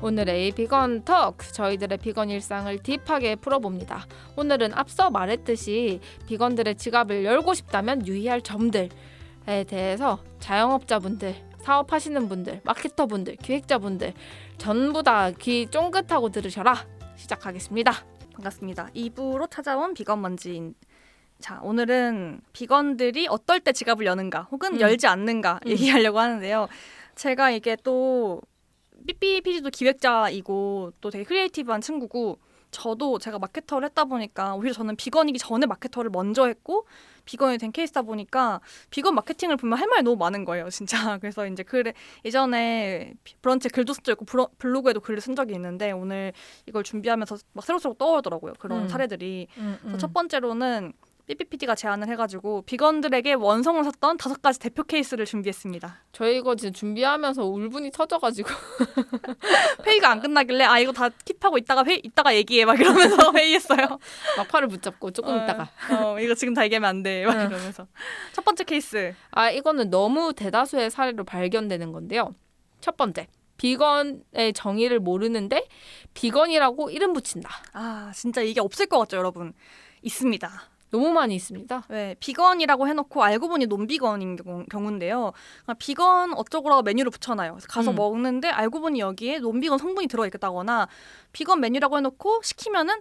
오늘의 비건 톡, 저희들의 비건 일상을 딥하게 풀어봅니다. 오늘은 앞서 말했듯이 비건들의 지갑을 열고 싶다면 유의할 점들에 대해서 자영업자분들, 사업하시는 분들, 마케터분들, 기획자분들 전부 다 귀 쫑긋하고 들으셔라. 시작하겠습니다. 반갑습니다. 2부로 찾아온 비건 먼지인. 자, 오늘은 비건들이 어떨 때 지갑을 여는가 혹은 열지 않는가 얘기하려고 하는데요. 제가 이게 또 삐삐 PD도 기획자이고 또 되게 크리에이티브한 친구고 저도 제가 마케터를 했다 보니까 오히려 저는 비건이기 전에 마케터를 먼저 했고 비건이 된 케이스다 보니까 비건 마케팅을 보면 할 말이 너무 많은 거예요, 진짜. 그래서 이제 예전에 브런치에 글도 쓴 적 있고 블로그에도 글을 쓴 적이 있는데 오늘 이걸 준비하면서 막 새록새록 떠오르더라고요, 그런 사례들이. 그래서 첫 번째로는 삐삐PD가 제안을 해가지고 비건들에게 원성을 샀던 5가지 대표 케이스를 준비했습니다. 저희 이거 지금 준비하면서 울분이 터져가지고 회의가 안 끝나길래 이거 다 킵하고 이따가 얘기해 막 이러면서 회의했어요. 막팔을 붙잡고 조금 있다가 이거 지금 다 얘기하면 안 돼 막 이러면서. 첫 번째 케이스. 이거는 너무 대다수의 사례로 발견되는 건데요. 첫 번째, 비건의 정의를 모르는데 비건이라고 이름 붙인다. 진짜 이게 없을 것 같죠, 여러분? 있습니다. 너무 많이 있습니다. 네, 비건이라고 해놓고 알고 보니 논비건인 경우인데요. 그러니까 비건 어쩌고라고 메뉴를 붙여놔요. 그래서 가서 먹는데 알고 보니 여기에 논비건 성분이 들어있다거나 비건 메뉴라고 해놓고 시키면은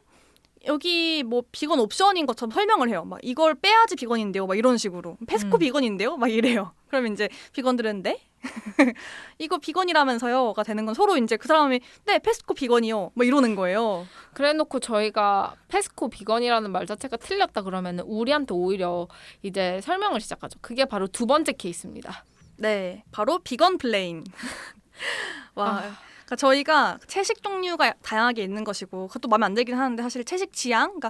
여기 뭐 비건 옵션인 것처럼 설명을 해요. 막 이걸 빼야지 비건인데요. 막 이런 식으로. 페스코 비건인데요. 막 이래요. 그러면 이제 비건들은 네? 이거 비건이라면서요가 되는 건 서로 이제 그 사람이 네 페스코 비건이요. 막 이러는 거예요. 그래놓고 저희가 페스코 비건이라는 말 자체가 틀렸다 그러면 우리한테 오히려 이제 설명을 시작하죠. 그게 바로 두 번째 케이스입니다. 네, 바로 비건 플레인. 와. 그러니까 저희가 채식 종류가 다양하게 있는 것이고 그것도 마음에 안 들긴 하는데 사실 채식 지향, 그러니까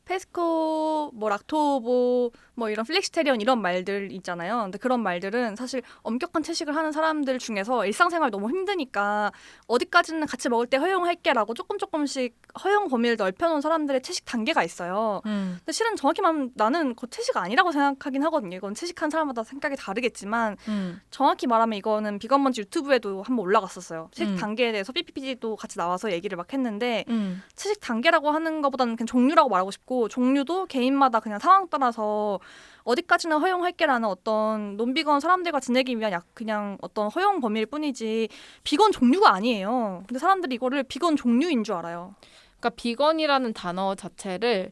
페스코, 뭐 락토오보, 뭐 이런 플렉시테리언 이런 말들 있잖아요. 근데 그런 말들은 사실 엄격한 채식을 하는 사람들 중에서 일상생활 너무 힘드니까 어디까지는 같이 먹을 때 허용할게라고 조금씩 허용 범위를 넓혀놓은 사람들의 채식 단계가 있어요. 근데 실은 정확히 말하면 나는 그거 채식 아니라고 생각하긴 하거든요. 이건 채식한 사람마다 생각이 다르겠지만 정확히 말하면 이거는 비건먼지 유튜브에도 한번 올라갔었어요. 채식 단계에 대해서 삐삐삐도 같이 나와서 얘기를 막 했는데 채식 단계라고 하는 것보다는 그냥 종류라고 말하고 싶고 종류도 개인마다 그냥 상황 따라서 어디까지나 허용할게라는 어떤 논비건 사람들과 지내기 위한 그냥 어떤 허용 범위일 뿐이지 비건 종류가 아니에요. 근데 사람들이 이거를 비건 종류인 줄 알아요. 그러니까 비건이라는 단어 자체를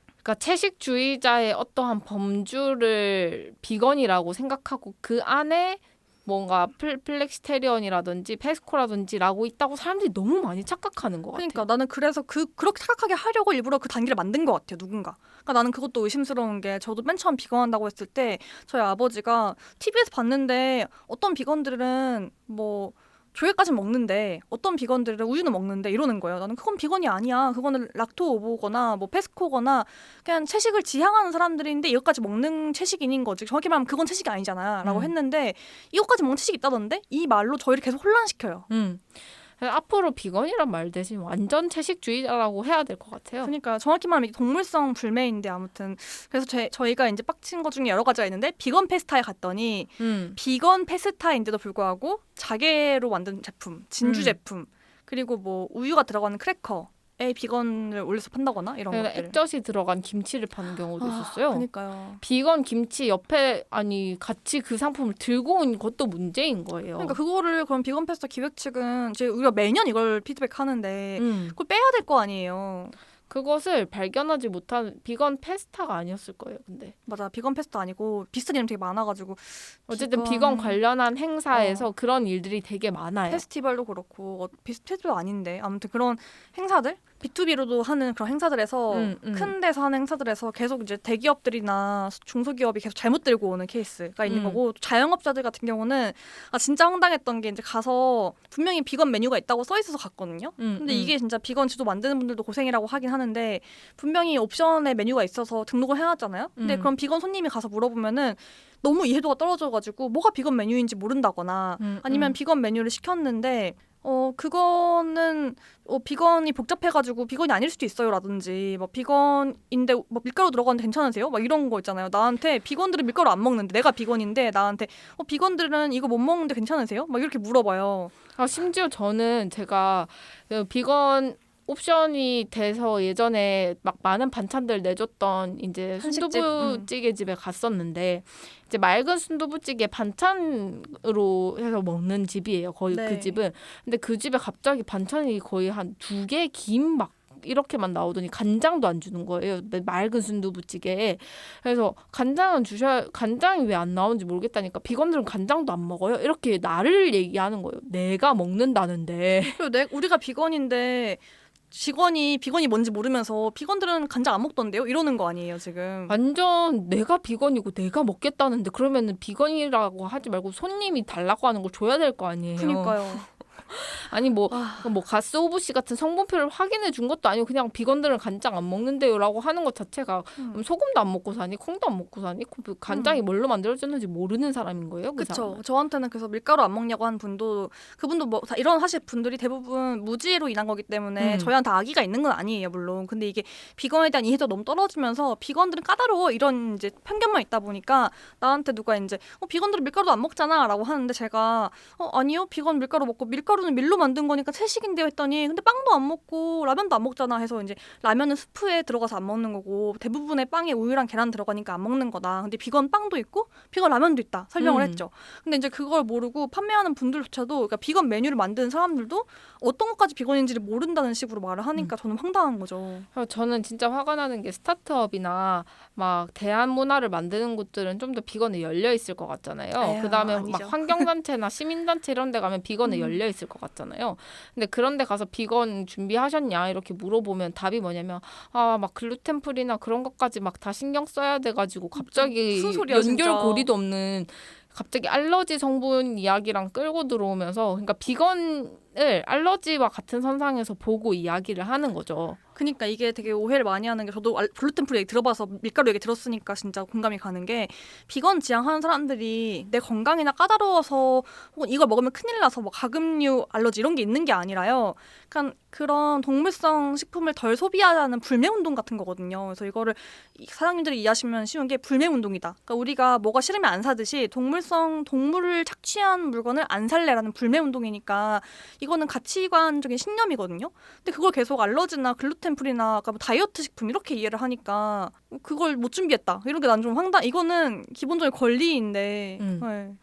그러니까 채식주의자의 어떠한 범주를 비건이라고 생각하고 그 안에 뭔가 플렉시테리언이라든지 페스코라든지라고 있다고 사람들이 너무 많이 착각하는 것 같아요. 그러니까 나는 그래서 그렇게 착각하게 하려고 일부러 그 단계를 만든 것 같아요. 누군가. 그러니까 나는 그것도 의심스러운 게 저도 맨 처음 비건 한다고 했을 때 저희 아버지가 TV에서 봤는데 어떤 비건들은 뭐 조개까지 먹는데 어떤 비건들은 우유는 먹는데 이러는 거예요. 나는 그건 비건이 아니야. 그거는 락토오보거나 뭐 페스코거나 그냥 채식을 지향하는 사람들인데 이것까지 먹는 채식인인 거지. 정확히 말하면 그건 채식이 아니잖아 라고 했는데 이것까지 먹는 채식이 있다던데? 이 말로 저희를 계속 혼란시켜요. 앞으로 비건이란 말 대신 완전 채식주의자라고 해야 될 것 같아요. 그러니까 정확히 말하면 이게 동물성 불매인데 아무튼 그래서 저희가 이제 빡친 것 중에 여러 가지가 있는데 비건 페스타에 갔더니 비건 페스타인데도 불구하고 자개로 만든 제품, 진주 제품 그리고 뭐 우유가 들어가는 크래커에 비건을 올려서 판다거나 이런 것들. 액젓이 들어간 김치를 파는 경우도 있었어요. 그러니까요. 비건 김치 옆에 같이 그 상품을 들고 온 것도 문제인 거예요. 그러니까 그거를 그럼 비건 페스타 기획 측은 우리가 매년 이걸 피드백하는데 그걸 빼야 될 거 아니에요. 그것을 발견하지 못한 비건 페스타가 아니었을 거예요. 근데 맞아, 비건 페스타 아니고 비슷한 이름 되게 많아가지고 어쨌든 비건 관련한 행사에서 그런 일들이 되게 많아요. 페스티벌도 그렇고 페스티벌도 아닌데 아무튼 그런 행사들 B2B로도 하는 그런 행사들에서 큰 데서 하는 행사들에서 계속 이제 대기업들이나 중소기업이 계속 잘못 들고 오는 케이스가 있는 거고 자영업자들 같은 경우는 진짜 황당했던 게 이제 가서 분명히 비건 메뉴가 있다고 써 있어서 갔거든요. 근데 이게 진짜 비건 지도 만드는 분들도 고생이라고 하긴 하는데 분명히 옵션에 메뉴가 있어서 등록을 해놨잖아요. 근데 그럼 비건 손님이 가서 물어보면은 너무 이해도가 떨어져가지고 뭐가 비건 메뉴인지 모른다거나 아니면 비건 메뉴를 시켰는데 그거는 비건이 복잡해가지고 비건이 아닐 수도 있어요라든지 뭐 비건인데 뭐 밀가루 들어가는데 괜찮으세요? 막 이런 거 있잖아요. 나한테 비건들은 밀가루 안 먹는데 내가 비건인데 나한테 비건들은 이거 못 먹는데 괜찮으세요? 막 이렇게 물어봐요. 심지어 저는 제가 비건 옵션이 돼서 예전에 막 많은 반찬들 내줬던 이제 순두부찌개 집에 갔었는데 이제 맑은 순두부찌개 반찬으로 해서 먹는 집이에요. 거의 그 집은. 근데 그 집에 갑자기 반찬이 거의 한 2개 김 막 이렇게만 나오더니 간장도 안 주는 거예요. 맑은 순두부찌개에. 그래서 간장이 왜 안 나오는지 모르겠다니까 비건들은 간장도 안 먹어요. 이렇게 나를 얘기하는 거예요. 내가 먹는다는데. 그리고 우리가 비건인데 직원이 비건이 뭔지 모르면서 비건들은 간장 안 먹던데요? 이러는 거 아니에요 지금. 완전 내가 비건이고 내가 먹겠다는데 그러면은 비건이라고 하지 말고 손님이 달라고 하는 걸 줘야 될 거 아니에요. 그러니까요. 아니 뭐 아, 가스오브시 같은 성분표를 확인해 준 것도 아니고 그냥 비건들은 간장 안 먹는데요라고 하는 것 자체가 소금도 안 먹고 사니 콩도 안 먹고 사니 간장이 뭘로 만들어졌는지 모르는 사람인 거예요. 그 그쵸. 사람은. 저한테는 그래서 밀가루 안 먹냐고 하는 분도 그분도 뭐 다 이런 사실 분들이 대부분 무지로 인한 거기 때문에 저희한테 악의가 있는 건 아니에요, 물론. 근데 이게 비건에 대한 이해도 너무 떨어지면서 비건들은 까다로워 이런 이제 편견만 있다 보니까 나한테 누가 이제 비건들은 밀가루도 안 먹잖아라고 하는데 제가 아니요, 비건 밀가루 먹고 밀가루는 밀로 만든 거니까 채식인데요 했더니 근데 빵도 안 먹고 라면도 안 먹잖아 해서 이제 라면은 스프에 들어가서 안 먹는 거고 대부분의 빵에 우유랑 계란 들어가니까 안 먹는 거다. 근데 비건 빵도 있고 비건 라면도 있다 설명을 했죠. 근데 이제 그걸 모르고 판매하는 분들조차도 그러니까 비건 메뉴를 만드는 사람들도 어떤 것까지 비건인지를 모른다는 식으로 말을 하니까 저는 황당한 거죠. 저는 진짜 화가 나는 게 스타트업이나 막 대한 문화를 만드는 곳들은 좀 더 비건에 열려 있을 것 같잖아요. 에휴, 그다음에 아니죠. 막 환경단체나 시민단체 이런 데 가면 비건에 열려 있을 것 같잖아요. 근데 그런 데 가서 비건 준비하셨냐 이렇게 물어보면 답이 뭐냐면 막 글루텐 프리나 그런 것까지 막 다 신경 써야 돼가지고 갑자기 무슨 소리야, 진짜. 연결고리도 없는 갑자기 알러지 성분 이야기랑 끌고 들어오면서 그러니까 비건을 알러지와 같은 선상에서 보고 이야기를 하는 거죠. 그러니까 이게 되게 오해를 많이 하는 게 저도 글루텐 프리 얘기 들어봐서 밀가루 얘기 들었으니까 진짜 공감이 가는 게 비건 지향하는 사람들이 내 건강이나 까다로워서 혹은 이걸 먹으면 큰일 나서 뭐 가금류 알러지 이런 게 있는 게 아니라요. 그러니까 그런 동물성 식품을 덜 소비하자는 불매 운동 같은 거거든요. 그래서 이거를 사장님들이 이해하시면 쉬운 게 불매 운동이다. 그러니까 우리가 뭐가 싫으면 안 사듯이 동물을 착취한 물건을 안 살래라는 불매 운동이니까 이거는 가치관적인 신념이거든요. 근데 그걸 계속 알러지나 글루텐 프리나 아까 뭐 다이어트 식품 이렇게 이해를 하니까 그걸 못 준비했다. 이런 게 난 좀 이거는 기본적인 권리인데. 네.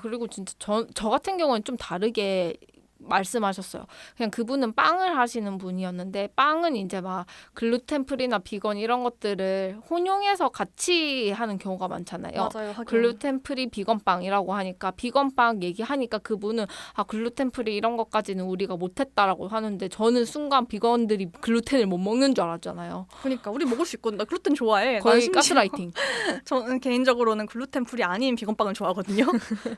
그리고 진짜 저 같은 경우는 좀 다르게 말씀하셨어요. 그냥 그분은 빵을 하시는 분이었는데 빵은 이제 막 글루텐 프리나 비건 이런 것들을 혼용해서 같이 하는 경우가 많잖아요. 맞아요. 하긴. 글루텐 프리 비건 빵이라고 하니까 비건 빵 얘기하니까 그분은 글루텐 프리 이런 것까지는 우리가 못했다라고 하는데 저는 순간 비건들이 글루텐을 못 먹는 줄 알았잖아요. 그러니까 우리 먹을 수 있거든. 나 글루텐 좋아해. 거의 난 심지어 가스라이팅. 저는 개인적으로는 글루텐 프리 아닌 비건빵을 좋아하거든요.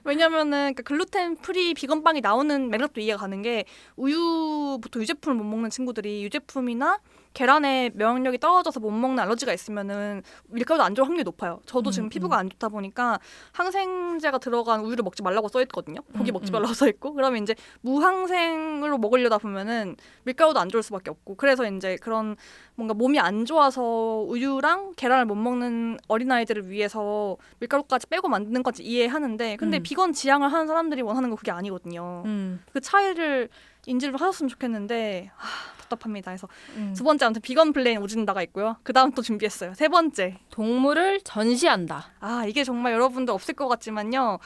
왜냐면은 그러니까 글루텐 프리 비건빵이 나오는 맥락도 이해가 가는 게 우유부터 유제품을 못 먹는 친구들이 유제품이나 계란에 면역력이 떨어져서 못 먹는 알러지가 있으면은 밀가루도 안 좋을 확률이 높아요. 저도 지금 피부가 안 좋다 보니까 항생제가 들어간 우유를 먹지 말라고 써 있거든요. 고기 먹지 말라고 써 있고 그러면 이제 무항생으로 먹으려다 보면은 밀가루도 안 좋을 수밖에 없고 그래서 이제 그런 뭔가 몸이 안 좋아서 우유랑 계란을 못 먹는 어린아이들을 위해서 밀가루까지 빼고 만드는 것까지 이해하는데 근데 비건 지향을 하는 사람들이 원하는 건 그게 아니거든요. 그 차이를 인지를 하셨으면 좋겠는데 답답합니다. 그래서 두 번째 아무튼 비건 플레인 오진다가 있고요. 그 다음 또 준비했어요. 세 번째 동물을 전시한다. 이게 정말 여러분들 없을 것 같지만요.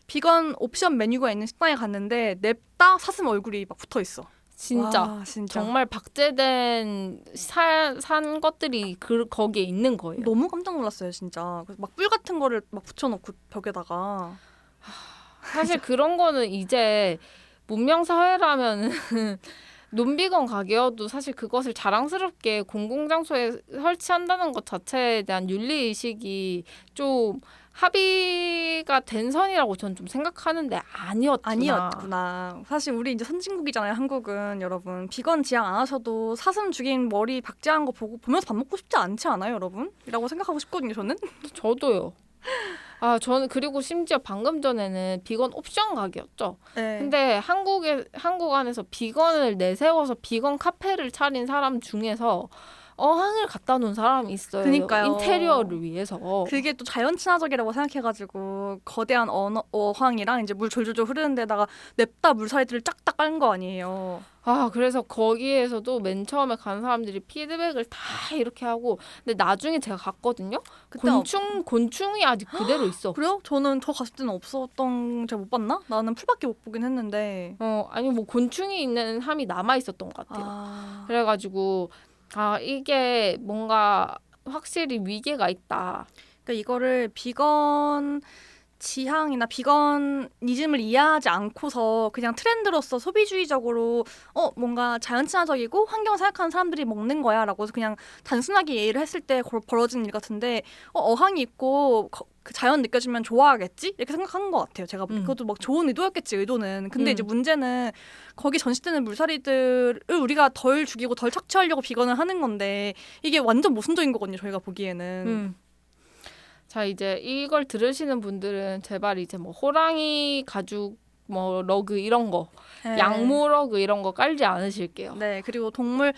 비건 옵션 메뉴가 있는 식당에 갔는데 냅다 사슴 얼굴이 막 붙어 있어. 진짜, 와, 진짜. 정말 박제된 산 것들이 거기에 있는 거예요. 너무 깜짝 놀랐어요, 진짜. 그래서 막 뿔 같은 거를 막 붙여놓고 벽에다가. 사실 그런 거는 이제 문명 사회라면은 논비건 가게여도 사실 그것을 자랑스럽게 공공장소에 설치한다는 것 자체에 대한 윤리 의식이 좀 합의가 된 선이라고 저는 좀 생각하는데 아니었구나. 사실 우리 이제 선진국이잖아요, 한국은. 여러분 비건 지향 안 하셔도 사슴 죽인 머리 박제한 거 보면서 밥 먹고 싶지 않지 않아요, 여러분? 이라고 생각하고 싶거든요, 저는. 저도요. 저는 그리고 심지어 방금 전에는 비건 옵션 가게였죠. 네. 근데 한국 안에서 비건을 내세워서 비건 카페를 차린 사람 중에서 어항을 갖다 놓은 사람이 있어요. 그러니까요. 인테리어를 위해서. 그게 또 자연 친화적이라고 생각해가지고 거대한 어항이랑 이제 물 졸졸졸 흐르는 데다가 냅다 물살들을 쫙쫙 깔는 거 아니에요. 그래서 거기에서도 맨 처음에 간 사람들이 피드백을 다 이렇게 하고 근데 나중에 제가 갔거든요. 곤충이 아직 그대로 있어. 그래요? 저는 저 갔을 때는 없었던 제가 못 봤나? 나는 풀밖에 못 보긴 했는데. 아니 뭐 곤충이 있는 함이 남아 있었던 것 같아요. 그래가지고 이게 뭔가 확실히 위계가 있다. 그러니까 이거를 비건 지향이나 비건니즘을 이해하지 않고서 그냥 트렌드로서 소비주의적으로 뭔가 자연 친화적이고 환경을 생각하는 사람들이 먹는 거야라고 그냥 단순하게 이해를 했을 때 벌어지는 일 같은데 어항이 있고 그 자연 느껴지면 좋아하겠지? 이렇게 생각하는 것 같아요. 제가 그것도 막 좋은 의도였겠지, 의도는. 근데 이제 문제는 거기 전시되는 물살이들을 우리가 덜 죽이고 덜 착취하려고 비건을 하는 건데 이게 완전 모순적인 거거든요. 저희가 보기에는. 자, 이제 이걸 들으시는 분들은 제발 이제 뭐 호랑이 가죽 뭐 러그 이런 거, 네. 양모 러그 이런 거 깔지 않으실게요. 네, 그리고 동물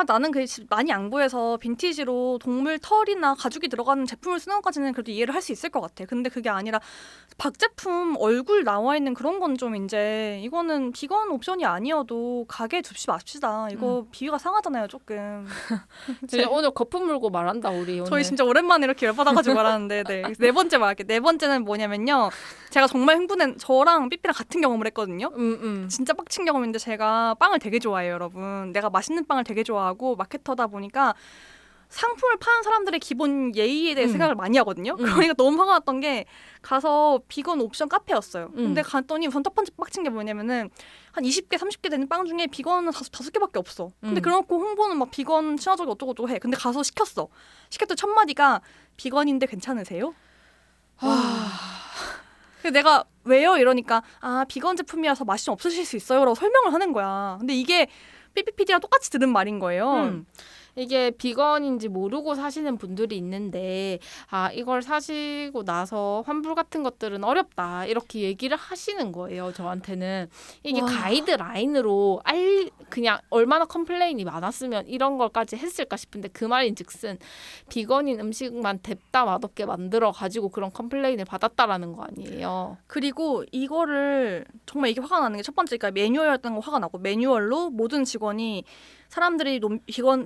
나는 그 많이 양보해서 빈티지로 동물 털이나 가죽이 들어가는 제품을 쓰는 것까지는 그래도 이해를 할 수 있을 것 같아. 근데 그게 아니라 박제품 얼굴 나와 있는 그런 건 좀 이제 이거는 비건 옵션이 아니어도 가게에 둡시 맙시다. 이거 비위가 상하잖아요, 조금. 진짜 오늘 거품 물고 말한다 우리 오늘. 저희 진짜 오랜만에 이렇게 열받아가지고 말하는데 네 번째 말할게요. 네 번째는 뭐냐면요. 제가 정말 저랑 삐삐랑 같은 경험을 했거든요. 진짜 빡친 경험인데 제가 빵을 되게 좋아해요, 여러분. 내가 맛있는 빵을 되게 좋아하고 마케터다 보니까 상품을 파는 사람들의 기본 예의에 대해 생각을 많이 하거든요. 그러니까 너무 화가 났던 게 가서 비건 옵션 카페였어요. 근데 갔더니 우선 첫 번째 빡친 게 뭐냐면은 한 20개, 30개 되는 빵 중에 비건은 다섯 개밖에 없어. 근데 그래놓고 홍보는 막 비건 친화적이 어쩌고저쩌고 해. 근데 가서 시켰어. 시켰더니 첫 마디가 비건인데 괜찮으세요? 와. 그래서 내가 왜요? 이러니까 비건 제품이라서 맛이 좀 없으실 수 있어요라고 설명을 하는 거야. 근데 이게 삐삐피디랑 똑같이 들은 말인 거예요. 이게 비건인지 모르고 사시는 분들이 있는데 이걸 사시고 나서 환불 같은 것들은 어렵다 이렇게 얘기를 하시는 거예요. 저한테는 이게 가이드라인으로 그냥 얼마나 컴플레인이 많았으면 이런 걸까지 했을까 싶은데 그 말인즉슨 비건인 음식만 뎁다 맛없게 만들어 가지고 그런 컴플레인을 받았다라는 거 아니에요. 그리고 이거를 정말 이게 화가 나는 게 첫 번째 그러니까 매뉴얼이었던 거 화가 나고 매뉴얼로 모든 직원이 사람들이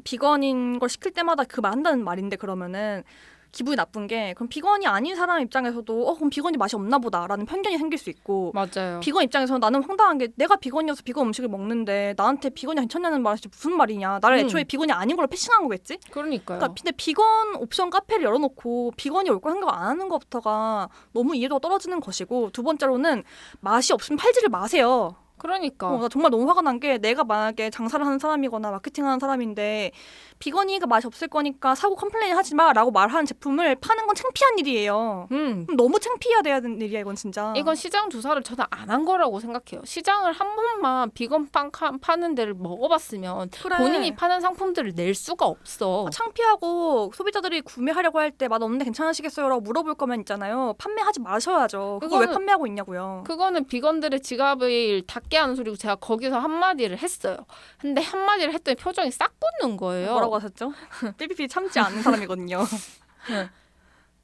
비건인 걸 시킬 때마다 그 말 한다는 말인데 그러면은 기분이 나쁜 게 그럼 비건이 아닌 사람 입장에서도 그럼 비건이 맛이 없나 보다라는 편견이 생길 수 있고 맞아요. 비건 입장에서는 나는 황당한 게 내가 비건이어서 비건 음식을 먹는데 나한테 비건이 괜찮냐는 말이 무슨 말이냐. 나를 애초에 비건이 아닌 걸로 패싱한 거겠지? 그러니까요. 그러니까 근데 비건 옵션 카페를 열어놓고 비건이 올 거 생각 안 하는 것부터가 너무 이해도가 떨어지는 것이고 두 번째로는 맛이 없으면 팔지를 마세요. 그러니까. 나 정말 너무 화가 난 게 내가 만약에 장사를 하는 사람이거나 마케팅하는 사람인데 비건이가 맛이 없을 거니까 사고 컴플레인 하지 마라고 말하는 제품을 파는 건 창피한 일이에요. 너무 창피해야 되는 일이야 이건 진짜. 이건 시장 조사를 저는 안 한 거라고 생각해요. 시장을 한 번만 비건 빵 파는 데를 먹어봤으면 그래. 본인이 파는 상품들을 낼 수가 없어. 창피하고 소비자들이 구매하려고 할 때 맛없는데 괜찮으시겠어요? 라고 물어볼 거면 있잖아요. 판매하지 마셔야죠. 그걸 왜 판매하고 있냐고요. 그거는 비건들의 지갑을 닫게 하는 소리고 제가 거기서 한마디를 했어요. 근데 한마디를 했더니 표정이 싹 굳는 거예요. 뭐라고 하셨죠? 삐삐삐 참지 않는 사람이거든요.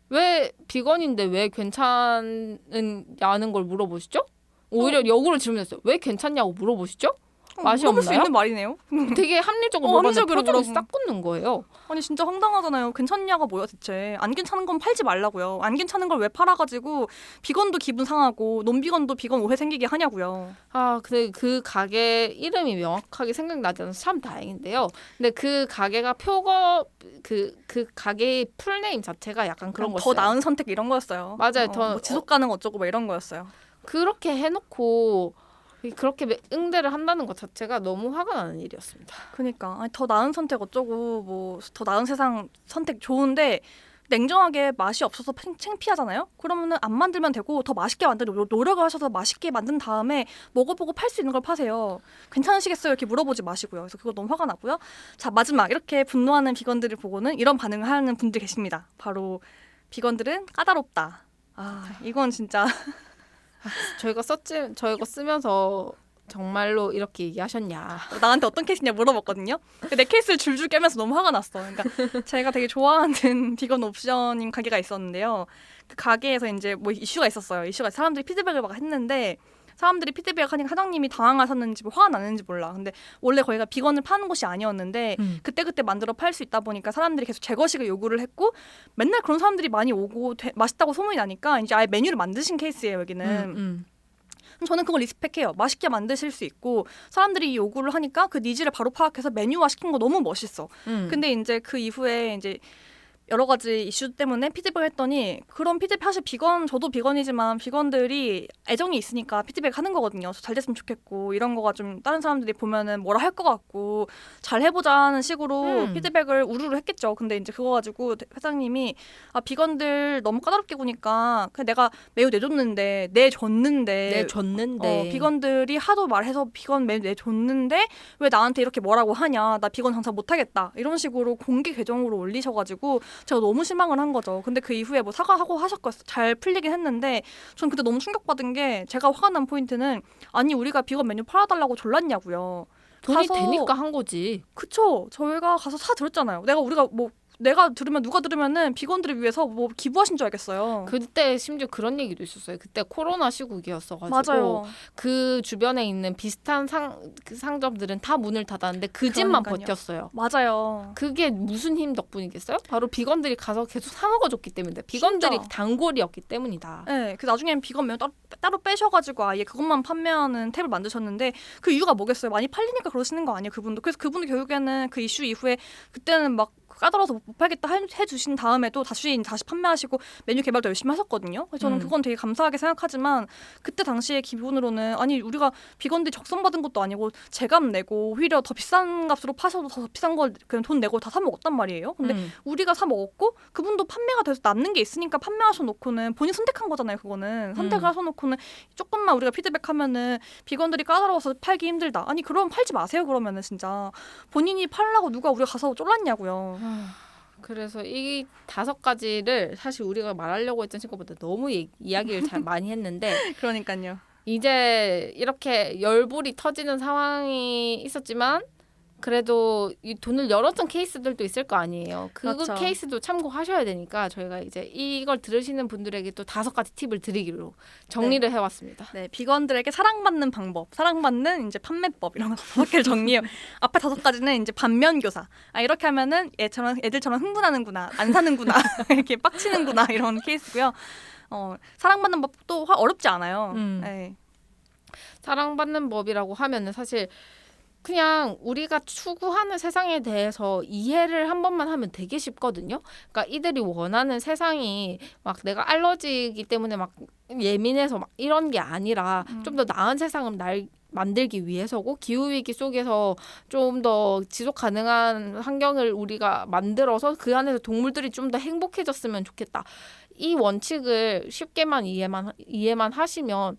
왜 비건인데 왜 괜찮냐는 걸 물어보시죠? 오히려 역으로 질문했어요. 왜 괜찮냐고 물어보시죠? 맛이 물어볼 수 없나요? 있는 말이네요. 되게 합리적으로 물어봤는데 합리적으로 표정이 물어보면. 싹 굳는 거예요. 아니 진짜 황당하잖아요. 괜찮냐가 뭐야 대체. 안 괜찮은 건 팔지 말라고요. 안 괜찮은 걸 왜 팔아가지고 비건도 기분 상하고 논비건도 비건 오해 생기게 하냐고요. 근데 그 가게 이름이 명확하게 생각나지 않아서 참 다행인데요. 근데 그 가게가 그 가게의 풀네임 자체가 약간 그런 더 거였어요. 나은 선택 이런 거였어요. 맞아요. 뭐 지속 가능 어쩌고 뭐 이런 거였어요. 그렇게 해놓고 그렇게 응대를 한다는 것 자체가 너무 화가 나는 일이었습니다. 그러니까 아니, 더 나은 선택 어쩌고 뭐 더 나은 세상 선택 좋은데 냉정하게 맛이 없어서 창피하잖아요. 그러면은 안 만들면 되고 더 맛있게 만드는 노력을 하셔서 맛있게 만든 다음에 먹어보고 팔 수 있는 걸 파세요. 괜찮으시겠어요? 이렇게 물어보지 마시고요. 그래서 그거 너무 화가 나고요. 자 마지막 이렇게 분노하는 비건들을 보고는 이런 반응을 하는 분들 계십니다. 바로 비건들은 까다롭다. 이건 진짜 저희가 쓰면서 정말로 이렇게 얘기하셨냐. 나한테 어떤 케이스냐 물어봤거든요. 내 케이스를 줄줄 깨면서 너무 화가 났어. 그러니까 제가 되게 좋아하는 비건 옵션인 가게가 있었는데요. 그 가게에서 이제 뭐 이슈가 있었어요. 이슈가 사람들이 피드백을 막 했는데 사람들이 피드백하니까 사장님이 당황하셨는지 뭐 화가 났는지 몰라. 근데 원래 거기가 비건을 파는 곳이 아니었는데 그때그때 만들어 팔 수 있다 보니까 사람들이 계속 재거식을 요구를 했고 맨날 그런 사람들이 많이 오고 맛있다고 소문이 나니까 이제 아예 메뉴를 만드신 케이스예요 여기는. 저는 그걸 리스펙해요. 맛있게 만드실 수 있고 사람들이 요구를 하니까 그 니즈를 바로 파악해서 메뉴화 시킨 거 너무 멋있어. 근데 이제 그 이후에 이제 여러 가지 이슈 때문에 피드백을 했더니 그런 피드백 사실 저도 비건이지만 비건들이 애정이 있으니까 피드백 하는 거거든요. 잘 됐으면 좋겠고 이런 거가 좀 다른 사람들이 보면은 뭐라 할 것 같고 잘 해보자는 식으로 피드백을 우르르 했겠죠. 근데 이제 그거 가지고 회장님이 비건들 너무 까다롭게 구니까 그냥 내가 매우 내줬는데 비건들이 하도 말해서 비건 매우 내줬는데 왜 나한테 이렇게 뭐라고 하냐, 나 비건 장사 못하겠다 이런 식으로 공개 계정으로 올리셔가지고 제가 너무 실망을 한 거죠. 근데 그 이후에 뭐 사과하고 하셨겠어. 잘 풀리긴 했는데 전 그때 너무 충격받은 게 제가 화가 난 포인트는 아니 우리가 비건 메뉴 팔아달라고 졸랐냐고요. 돈이 되니까 한 거지. 그쵸. 저희가 가서 사드렸잖아요. 내가 들으면 누가 들으면은 비건들을 위해서 뭐 기부하신 줄 알겠어요. 그때 심지어 그런 얘기도 있었어요. 그때 코로나 시국이었어가지고 맞아요. 그 주변에 있는 비슷한 그 상점들은 다 문을 닫았는데 그 집만 버텼어요. 맞아요. 그게 무슨 힘 덕분이겠어요? 바로 비건들이 가서 계속 사 먹어줬기 때문에 비건들이 진짜. 단골이었기 때문이다. 네, 그 나중엔 비건 메뉴 따로 빼셔가지고 아예 그것만 판매하는 탭을 만드셨는데 그 이유가 뭐겠어요? 많이 팔리니까 그러시는 거 아니에요, 그분도. 그래서 그분도 결국에는 그 이슈 이후에 그때는 막 까다로워서 못 팔겠다 해주신 다음에도 다시 판매하시고 메뉴 개발도 열심히 하셨거든요. 그래서 저는 그건 되게 감사하게 생각하지만 그때 당시에 기본으로는 아니 우리가 비건들이 적성받은 것도 아니고 제값 내고 오히려 더 비싼 값으로 파셔도 더 비싼 걸 그냥 돈 내고 다 사 먹었단 말이에요. 근데 우리가 사 먹었고 그분도 판매가 돼서 남는 게 있으니까 판매하셔놓고는 본인 선택한 거잖아요. 그거는 선택을 하셔놓고는 조금만 우리가 피드백하면은 비건들이 까다로워서 팔기 힘들다. 아니 그럼 팔지 마세요. 그러면은 진짜 본인이 팔라고 누가 우리가 가서 쫄랐냐고요. 그래서 이 5가지를 사실 우리가 말하려고 했던 것보다 너무 이야기를 잘 많이 했는데 그러니까요. 이제 이렇게 열불이 터지는 상황이 있었지만 그래도 이 돈을 열었던 케이스들도 있을 거 아니에요. 그 그렇죠. 케이스도 참고하셔야 되니까 저희가 이제 이걸 들으시는 분들에게 또 5가지 팁을 드리기로 정리를 해왔습니다. 네, 비건들에게 사랑받는 방법, 사랑받는 이제 판매법 이런 거 5개를 정리해요. 앞에 5가지는 이제 반면교사. 이렇게 하면은 애들처럼 흥분하는구나, 안 사는구나, 이렇게 빡치는구나 이런 케이스고요. 사랑받는 법도 어렵지 않아요. 네. 사랑받는 법이라고 하면은 사실 그냥 우리가 추구하는 세상에 대해서 이해를 한 번만 하면 되게 쉽거든요. 그러니까 이들이 원하는 세상이 막 내가 알러지이기 때문에 막 예민해서 막 이런 게 아니라 좀 더 나은 세상을 만들기 위해서고 기후위기 속에서 좀 더 지속 가능한 환경을 우리가 만들어서 그 안에서 동물들이 좀 더 행복해졌으면 좋겠다. 이 원칙을 쉽게만 이해만 하시면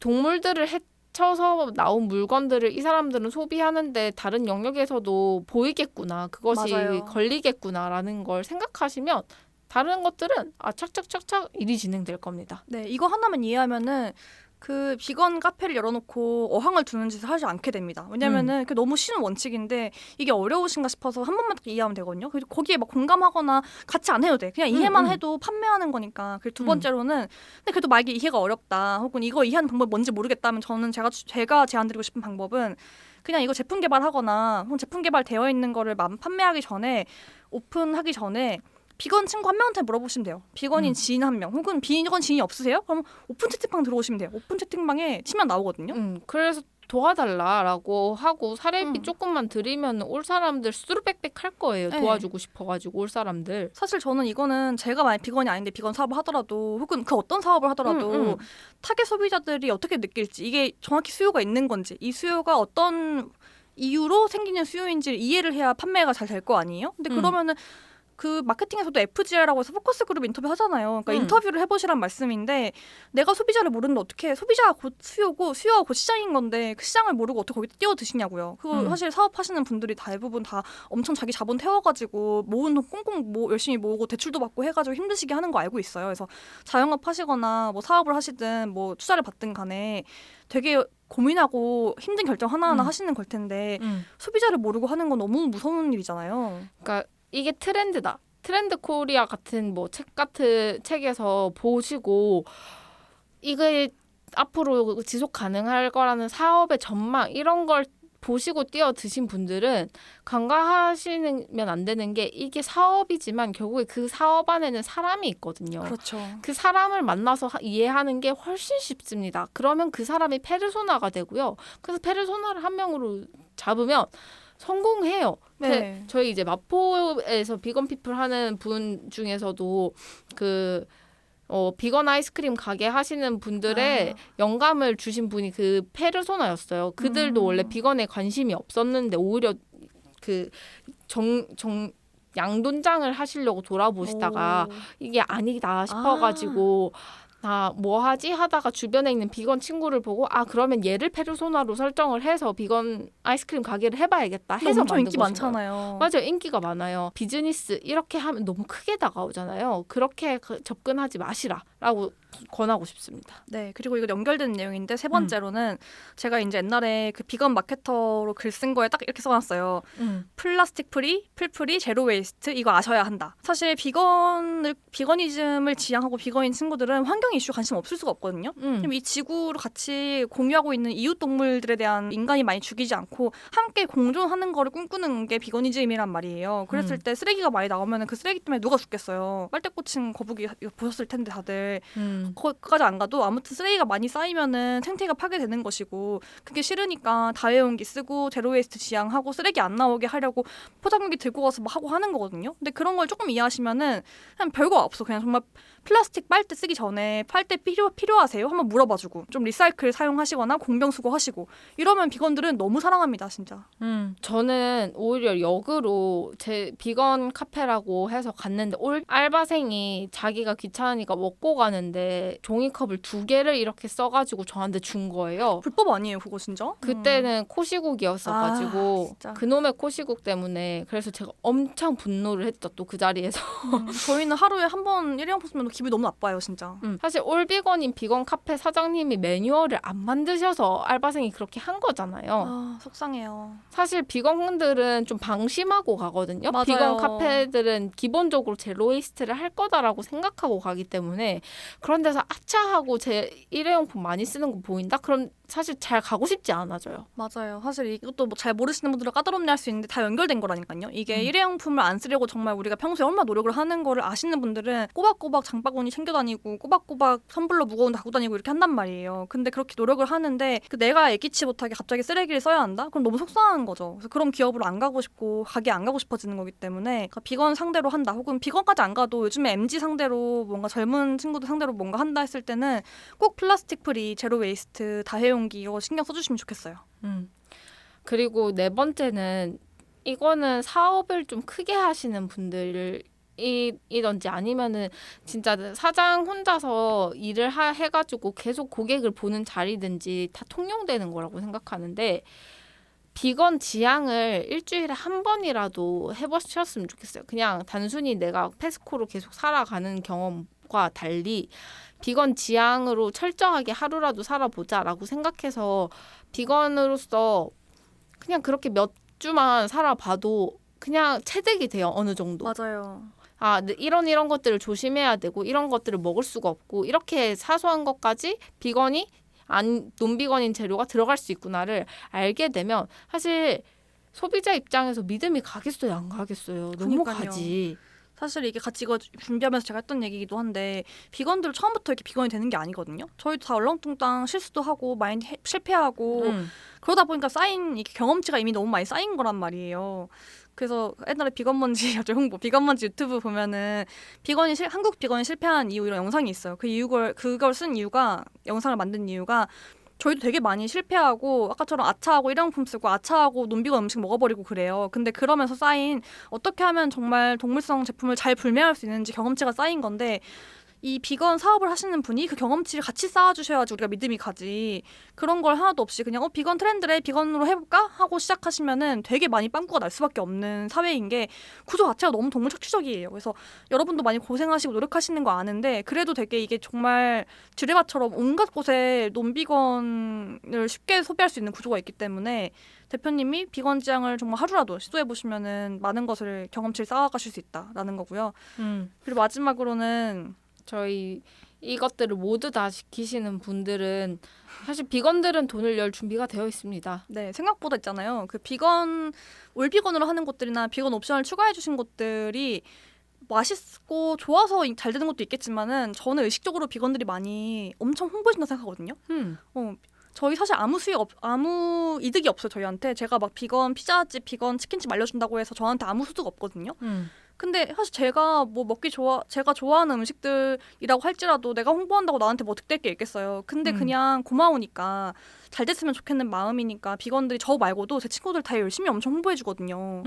동물들을 쳐서 나온 물건들을 이 사람들은 소비하는데 다른 영역에서도 보이겠구나. 그것이 맞아요. 걸리겠구나라는 걸 생각하시면 다른 것들은 착착착착 일이 진행될 겁니다. 네, 이거 하나만 이해하면은 그 비건 카페를 열어놓고 어항을 두는 짓을 하지 않게 됩니다. 왜냐면은 그게 너무 쉬운 원칙인데 이게 어려우신가 싶어서 한 번만 딱 이해하면 되거든요. 그리고 거기에 막 공감하거나 같이 안 해도 돼. 그냥 이해만 해도 판매하는 거니까. 그리고 2번째로는 근데 그래도 만약에 이해가 어렵다 혹은 이거 이해하는 방법이 뭔지 모르겠다면 저는 제가 제안드리고 싶은 방법은 그냥 이거 제품 개발하거나 혹은 제품 개발되어 있는 거를 판매하기 전에 오픈하기 전에 비건 친구 한 명한테 물어보시면 돼요. 비건인 지인 한 명 혹은 비건 지인이 없으세요? 그럼 오픈 채팅방 들어오시면 돼요. 오픈 채팅방에 치면 나오거든요. 그래서 도와달라라고 하고 사례비 조금만 드리면 올 사람들 수두룩빽빽 할 거예요. 네. 도와주고 싶어가지고 올 사람들. 사실 저는 이거는 제가 만약 비건이 아닌데 비건 사업을 하더라도 혹은 그 어떤 사업을 하더라도 타겟 소비자들이 어떻게 느낄지 이게 정확히 수요가 있는 건지 이 수요가 어떤 이유로 생기는 수요인지를 이해를 해야 판매가 잘 될 거 아니에요? 근데 그러면은 그 마케팅에서도 FGR라고 해서 포커스 그룹 인터뷰 하잖아요. 그러니까 인터뷰를 해보시란 말씀인데 내가 소비자를 모르는데 어떻게 소비자가 곧 수요고 수요가 곧 시장인 건데 그 시장을 모르고 어떻게 거기 뛰어드시냐고요. 그거 사실 사업하시는 분들이 대부분 다 엄청 자기 자본 태워가지고 모은 돈 꽁꽁 열심히 모으고 대출도 받고 해가지고 힘드시게 하는 거 알고 있어요. 그래서 자영업 하시거나 뭐 사업을 하시든 뭐 투자를 받든 간에 되게 고민하고 힘든 결정 하나하나 하시는 걸 텐데 소비자를 모르고 하는 건 너무 무서운 일이잖아요. 그러니까 이게 트렌드다. 트렌드 코리아 같은 뭐 책에서 보시고 이게 앞으로 지속 가능할 거라는 사업의 전망 이런 걸 보시고 뛰어드신 분들은 간과하시면 안 되는 게 이게 사업이지만 결국에 그 사업 안에는 사람이 있거든요. 그렇죠. 그 사람을 만나서 이해하는 게 훨씬 쉽습니다. 그러면 그 사람이 페르소나가 되고요. 그래서 페르소나를 한 명으로 잡으면 성공해요. 네. 저희 이제 마포에서 비건 피플 하는 분 중에서도 비건 아이스크림 가게 하시는 분들의 영감을 주신 분이 그 페르소나였어요. 그들도 원래 비건에 관심이 없었는데 오히려 그 양돈장을 하시려고 돌아보시다가 이게 아니다 싶어가지고 뭐 하지 하다가 주변에 있는 비건 친구를 보고 그러면 얘를 페르소나로 설정을 해서 비건 아이스크림 가게를 해봐야겠다 해서 엄청 만든 인기 거예요. 많잖아요. 맞아요. 인기가 많아요. 비즈니스 이렇게 하면 너무 크게 다가오잖아요. 그렇게 접근하지 마시라라고 권하고 싶습니다. 네, 그리고 이거 연결되는 내용인데 세 번째로는 제가 이제 옛날에 그 비건 마케터로 글 쓴 거에 딱 이렇게 써놨어요. 플라스틱 프리, 풀 프리, 제로 웨이스트 이거 아셔야 한다. 사실 비거니즘을 지향하고 비건인 친구들은 환경 이슈 관심 없을 수가 없거든요. 이 지구를 같이 공유하고 있는 이웃 동물들에 대한 인간이 많이 죽이지 않고 함께 공존하는 거를 꿈꾸는 게 비거니즘이란 말이에요. 그랬을 때 쓰레기가 많이 나오면 그 쓰레기 때문에 누가 죽겠어요. 빨대 꽂힌 거북이 이거 보셨을 텐데 다들. 거기까지 안 가도 아무튼 쓰레기가 많이 쌓이면은 생태계가 파괴되는 것이고 그게 싫으니까 다회용기 쓰고 제로웨이스트 지향하고 쓰레기 안 나오게 하려고 포장용기 들고 가서 막 하고 하는 거거든요. 근데 그런 걸 조금 이해하시면은 그냥 별거 없어. 그냥 정말 플라스틱 빨대 쓰기 전에 빨대 필요하세요? 한번 물어봐주고 좀 리사이클 사용하시거나 공병수거 하시고 이러면 비건들은 너무 사랑합니다 진짜. 저는 오히려 역으로 제 비건 카페라고 해서 갔는데 알바생이 자기가 귀찮으니까 먹고 가는데 종이컵을 2개를 이렇게 써가지고 저한테 준 거예요. 불법 아니에요 그거 진짜? 그때는 코시국이었어가지고 진짜. 그놈의 코시국 때문에 그래서 제가 엄청 분노를 했죠. 또 그 자리에서. 저희는 하루에 한 번 일회용품 쓰면 기분이 너무 나빠요 진짜. 사실 올비건인 비건 카페 사장님이 매뉴얼을 안 만드셔서 알바생이 그렇게 한 거잖아요. 속상해요. 사실 비건들은 좀 방심하고 가거든요. 맞아요. 비건 카페들은 기본적으로 제로웨이스트를 할 거다라고 생각하고 가기 때문에 그런 데서 아차하고 제 일회용품 많이 쓰는 거 보인다? 그럼 사실 잘 가고 싶지 않아져요. 맞아요. 사실 이것도 뭐 잘 모르시는 분들은 까다롭네 할 수 있는데 다 연결된 거라니까요. 이게 일회용품을 안 쓰려고 정말 우리가 평소에 얼마나 노력을 하는 거를 아시는 분들은 꼬박꼬박 장바구니 챙겨 다니고 꼬박꼬박 선불로 무거운 거 갖고 다니고 이렇게 한단 말이에요. 근데 그렇게 노력을 하는데 내가 예기치 못하게 갑자기 쓰레기를 써야 한다? 그럼 너무 속상한 거죠. 그래서 그런 기업으로 안 가고 싶고 가게 안 가고 싶어지는 거기 때문에 그러니까 비건 상대로 한다 혹은 비건까지 안 가도 요즘에 MZ 상대로 뭔가 젊은 친구들 상대로 뭔가 한다 했을 때는 꼭 플라스틱 프리, 제로 웨이스트, 다회용기 이거 신경 써주시면 좋겠어요. 그리고 4번째는 이거는 사업을 좀 크게 하시는 분들 이던지 아니면은 진짜 사장 혼자서 일을 해가지고 계속 고객을 보는 자리든지 다 통용되는 거라고 생각하는데 비건 지향을 일주일에 한 번이라도 해보셨으면 좋겠어요. 그냥 단순히 내가 페스코로 계속 살아가는 경험과 달리 비건 지향으로 철저하게 하루라도 살아보자라고 생각해서 비건으로서 그냥 그렇게 몇 주만 살아봐도 그냥 체득이 돼요. 어느 정도. 맞아요. 이런 것들을 조심해야 되고 이런 것들을 먹을 수가 없고 이렇게 사소한 것까지 비건이 논비건인 재료가 들어갈 수 있구나를 알게 되면 사실 소비자 입장에서 믿음이 가겠어요? 안 가겠어요? 너무 그러니까요. 가지. 사실 이게 같이 이거 준비하면서 제가 했던 얘기이기도 한데 비건들 처음부터 이렇게 비건이 되는 게 아니거든요. 저희도 다 얼렁뚱땅 실수도 하고 많이 실패하고 그러다 보니까 쌓인 이게 경험치가 이미 너무 많이 쌓인 거란 말이에요. 그래서 옛날에 비건 먼지 홍보 비건 먼지 유튜브 보면은 한국 비건이 실패한 이유 이런 영상이 있어요. 그걸 쓴 이유가 영상을 만든 이유가 저희도 되게 많이 실패하고 아까처럼 아차하고 일회용품 쓰고 아차하고 논비건 음식 먹어버리고 그래요. 근데 그러면서 쌓인 어떻게 하면 정말 동물성 제품을 잘 불매할 수 있는지 경험치가 쌓인 건데 이 비건 사업을 하시는 분이 그 경험치를 같이 쌓아주셔야지 우리가 믿음이 가지. 그런 걸 하나도 없이 그냥 비건 트렌드래 비건으로 해볼까? 하고 시작하시면은 되게 많이 빵꾸가 날 수밖에 없는 사회인 게 구조 자체가 너무 동물 착취적이에요. 그래서 여러분도 많이 고생하시고 노력하시는 거 아는데 그래도 되게 이게 정말 지뢰밭처럼 온갖 곳에 논비건을 쉽게 소비할 수 있는 구조가 있기 때문에 대표님이 비건 지향을 정말 하루라도 시도해보시면은 많은 것을 경험치를 쌓아가실 수 있다라는 거고요. 그리고 마지막으로는 저희 이것들을 모두 다 지키시는 분들은 사실 비건들은 돈을 열 준비가 되어 있습니다. 네, 생각보다 있잖아요. 그 비건 올비건으로 하는 것들이나 비건 옵션을 추가해 주신 것들이 맛있고 좋아서 잘 되는 것도 있겠지만은 저는 의식적으로 비건들이 많이 엄청 홍보해준다 생각하거든요. 저희 사실 아무 이득이 없어요. 저희한테. 제가 막 비건 피자집, 비건 치킨집 알려준다고 해서 저한테 아무 소득 없거든요. 근데 사실 제가 뭐 제가 좋아하는 음식들이라고 할지라도 내가 홍보한다고 나한테 뭐 득될 게 있겠어요. 근데 그냥 고마우니까 잘 됐으면 좋겠는 마음이니까 비건들이 저 말고도 제 친구들 다 열심히 엄청 홍보해주거든요.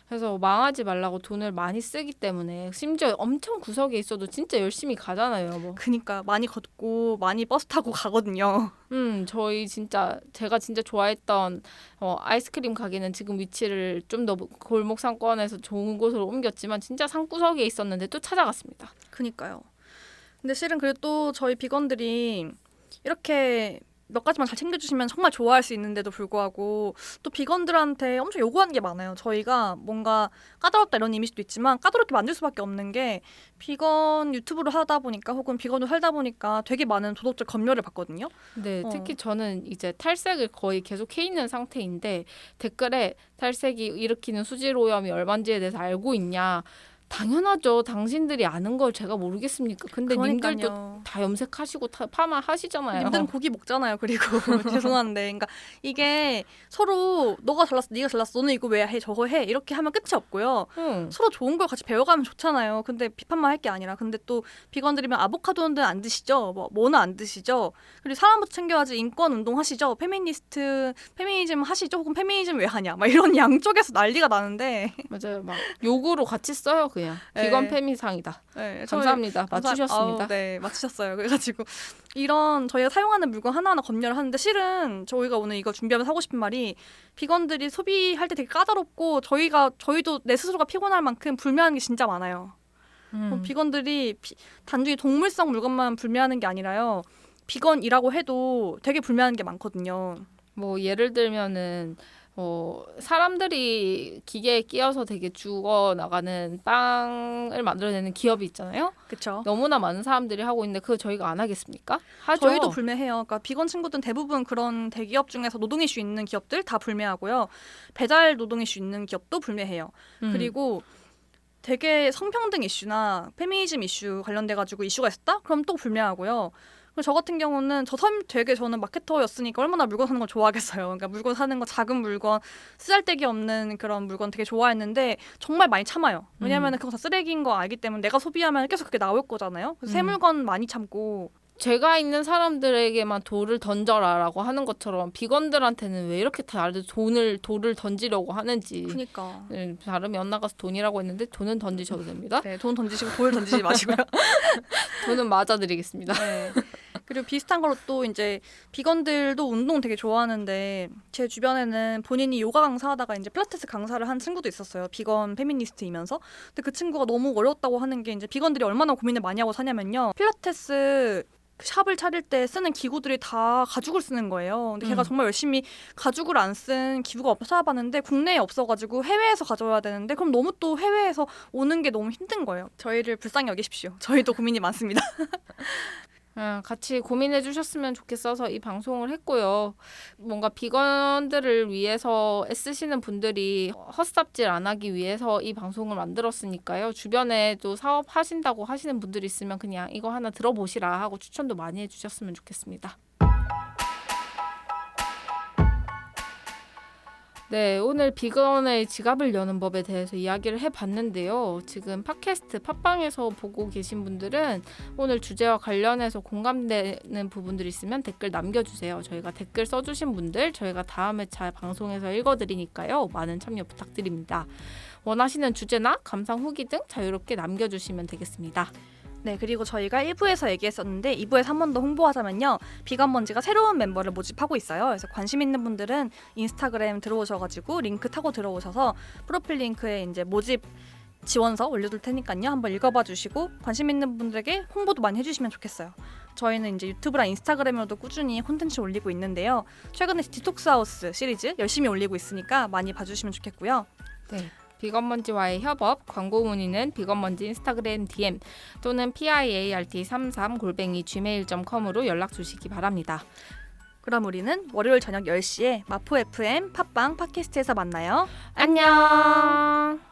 그래서 망하지 말라고 돈을 많이 쓰기 때문에 심지어 엄청 구석에 있어도 진짜 열심히 가잖아요. 뭐. 그니까 많이 걷고 많이 버스 타고 가거든요. 저희 제가 진짜 좋아했던 아이스크림 가게는 지금 위치를 좀 더 골목 상권에서 좋은 곳으로 옮겼지만 진짜 산구석에 있었는데 또 찾아갔습니다. 그니까요. 근데 실은 그래도 또 저희 비건들이 이렇게 몇 가지만 잘 챙겨주시면 정말 좋아할 수 있는데도 불구하고 또 비건들한테 엄청 요구하는 게 많아요. 저희가 뭔가 까다롭다 이런 이미지도 있지만 까다롭게 만들 수밖에 없는 게 비건 유튜브를 하다 보니까 혹은 비건으로 살다 보니까 되게 많은 도덕적 검열을 받거든요. 네, 특히 저는 이제 탈색을 거의 계속 해 있는 상태인데 댓글에 탈색이 일으키는 수질 오염이 얼마인지에 대해서 알고 있냐. 당연하죠. 당신들이 아는 걸 제가 모르겠습니까? 근데 그러니까요. 님들도 다 염색하시고 파마 하시잖아요. 님들은 고기 먹잖아요. 그리고 죄송한데, 그러니까 이게 서로 너가 잘났어, 네가 잘났어, 너는 이거 왜 해, 저거 해 이렇게 하면 끝이 없고요. 서로 좋은 걸 같이 배워가면 좋잖아요. 근데 비판만 할 게 아니라, 근데 또 비건들이면 아보카도는 안 드시죠? 뭐는 안 드시죠? 그리고 사람부터 챙겨야지 인권 운동 하시죠? 페미니즘 하시죠? 혹은 페미니즘 왜 하냐? 막 이런 양쪽에서 난리가 나는데 맞아요. 막 욕으로 같이 써요. 그냥 네. 비건 페미상이다. 네, 감사합니다. 맞추셨습니다. 네, 맞추셨어요. 그래가지고 이런 저희가 사용하는 물건 하나하나 검열을 하는데 실은 저희가 오늘 이거 준비하면서 하고 싶은 말이 비건들이 소비할 때 되게 까다롭고 저희도 내 스스로가 피곤할 만큼 불매하는 게 진짜 많아요. 비건들이 단순히 동물성 물건만 불매하는 게 아니라요. 비건이라고 해도 되게 불매하는 게 많거든요. 뭐 예를 들면은 사람들이 기계에 끼어서 되게 죽어 나가는 빵을 만들어내는 기업이 있잖아요. 그렇죠. 너무나 많은 사람들이 하고 있는데 그거 저희가 안 하겠습니까? 하죠. 저희도 불매해요. 그러니까 비건 친구들은 대부분 그런 대기업 중에서 노동 이슈 있는 기업들 다 불매하고요. 배달 노동 이슈 있는 기업도 불매해요. 그리고 되게 성평등 이슈나 페미니즘 이슈 관련돼가지고 이슈가 있었다? 그럼 또 불매하고요. 저 같은 경우는 저는 마케터였으니까 얼마나 물건 사는 걸 좋아하겠어요. 그러니까 물건 사는 거 작은 물건 쓰잘데기 없는 그런 물건 되게 좋아했는데 정말 많이 참아요. 왜냐하면 그거 다 쓰레기인 거 알기 때문에 내가 소비하면 계속 그게 나올 거잖아요. 그래서 새 물건 많이 참고 죄가 있는 사람들에게만 돌을 던져라라고 하는 것처럼 비건들한테는 왜 이렇게 다들 돌을 던지려고 하는지. 그러니까 발음이 엇나가서 돈이라고 했는데 돈은 던지셔도 됩니다. 네, 돈 던지시고 돌 던지지 마시고요. 돈은 맞아드리겠습니다. 네. 그리고 비슷한 거로 또 이제 비건들도 운동 되게 좋아하는데 제 주변에는 본인이 요가 강사하다가 이제 필라테스 강사를 한 친구도 있었어요. 비건 페미니스트이면서. 근데 그 친구가 너무 어려웠다고 하는 게 이제 비건들이 얼마나 고민을 많이 하고 사냐면요. 필라테스 샵을 차릴 때 쓰는 기구들이 다 가죽을 쓰는 거예요. 근데 걔가 정말 열심히 가죽을 안 쓴 기구가 없어 찾아봤는데 국내에 없어가지고 해외에서 가져와야 되는데 그럼 너무 또 해외에서 오는 게 너무 힘든 거예요. 저희를 불쌍히 여기십시오. 저희도 고민이 많습니다. 같이 고민해 주셨으면 좋겠어서 이 방송을 했고요. 뭔가 비건들을 위해서 애쓰시는 분들이 헛삽질 안 하기 위해서 이 방송을 만들었으니까요. 주변에도 사업하신다고 하시는 분들이 있으면 그냥 이거 하나 들어보시라 하고 추천도 많이 해주셨으면 좋겠습니다. 네, 오늘 비건의 지갑을 여는 법에 대해서 이야기를 해봤는데요. 지금 팟캐스트 팟빵에서 보고 계신 분들은 오늘 주제와 관련해서 공감되는 부분들이 있으면 댓글 남겨주세요. 저희가 댓글 써주신 분들 저희가 다음에 잘 방송에서 읽어드리니까요. 많은 참여 부탁드립니다. 원하시는 주제나 감상 후기 등 자유롭게 남겨주시면 되겠습니다. 네, 그리고 저희가 1부에서 얘기했었는데 2부에서 한 번 더 홍보하자면요. 비건먼지가 새로운 멤버를 모집하고 있어요. 그래서 관심 있는 분들은 인스타그램 들어오셔가지고 링크 타고 들어오셔서 프로필 링크에 이제 모집 지원서 올려둘 테니까요. 한번 읽어봐 주시고 관심 있는 분들에게 홍보도 많이 해주시면 좋겠어요. 저희는 이제 유튜브랑 인스타그램으로도 꾸준히 콘텐츠 올리고 있는데요. 최근에 디톡스 하우스 시리즈 열심히 올리고 있으니까 많이 봐주시면 좋겠고요. 네. 비건먼지와의 협업, 광고 문의는 비건먼지 인스타그램 DM 또는 piart33@gmail.com으로 연락 주시기 바랍니다. 그럼 우리는 월요일 저녁 10시에 마포 FM 팟빵 팟캐스트에서 만나요. 안녕.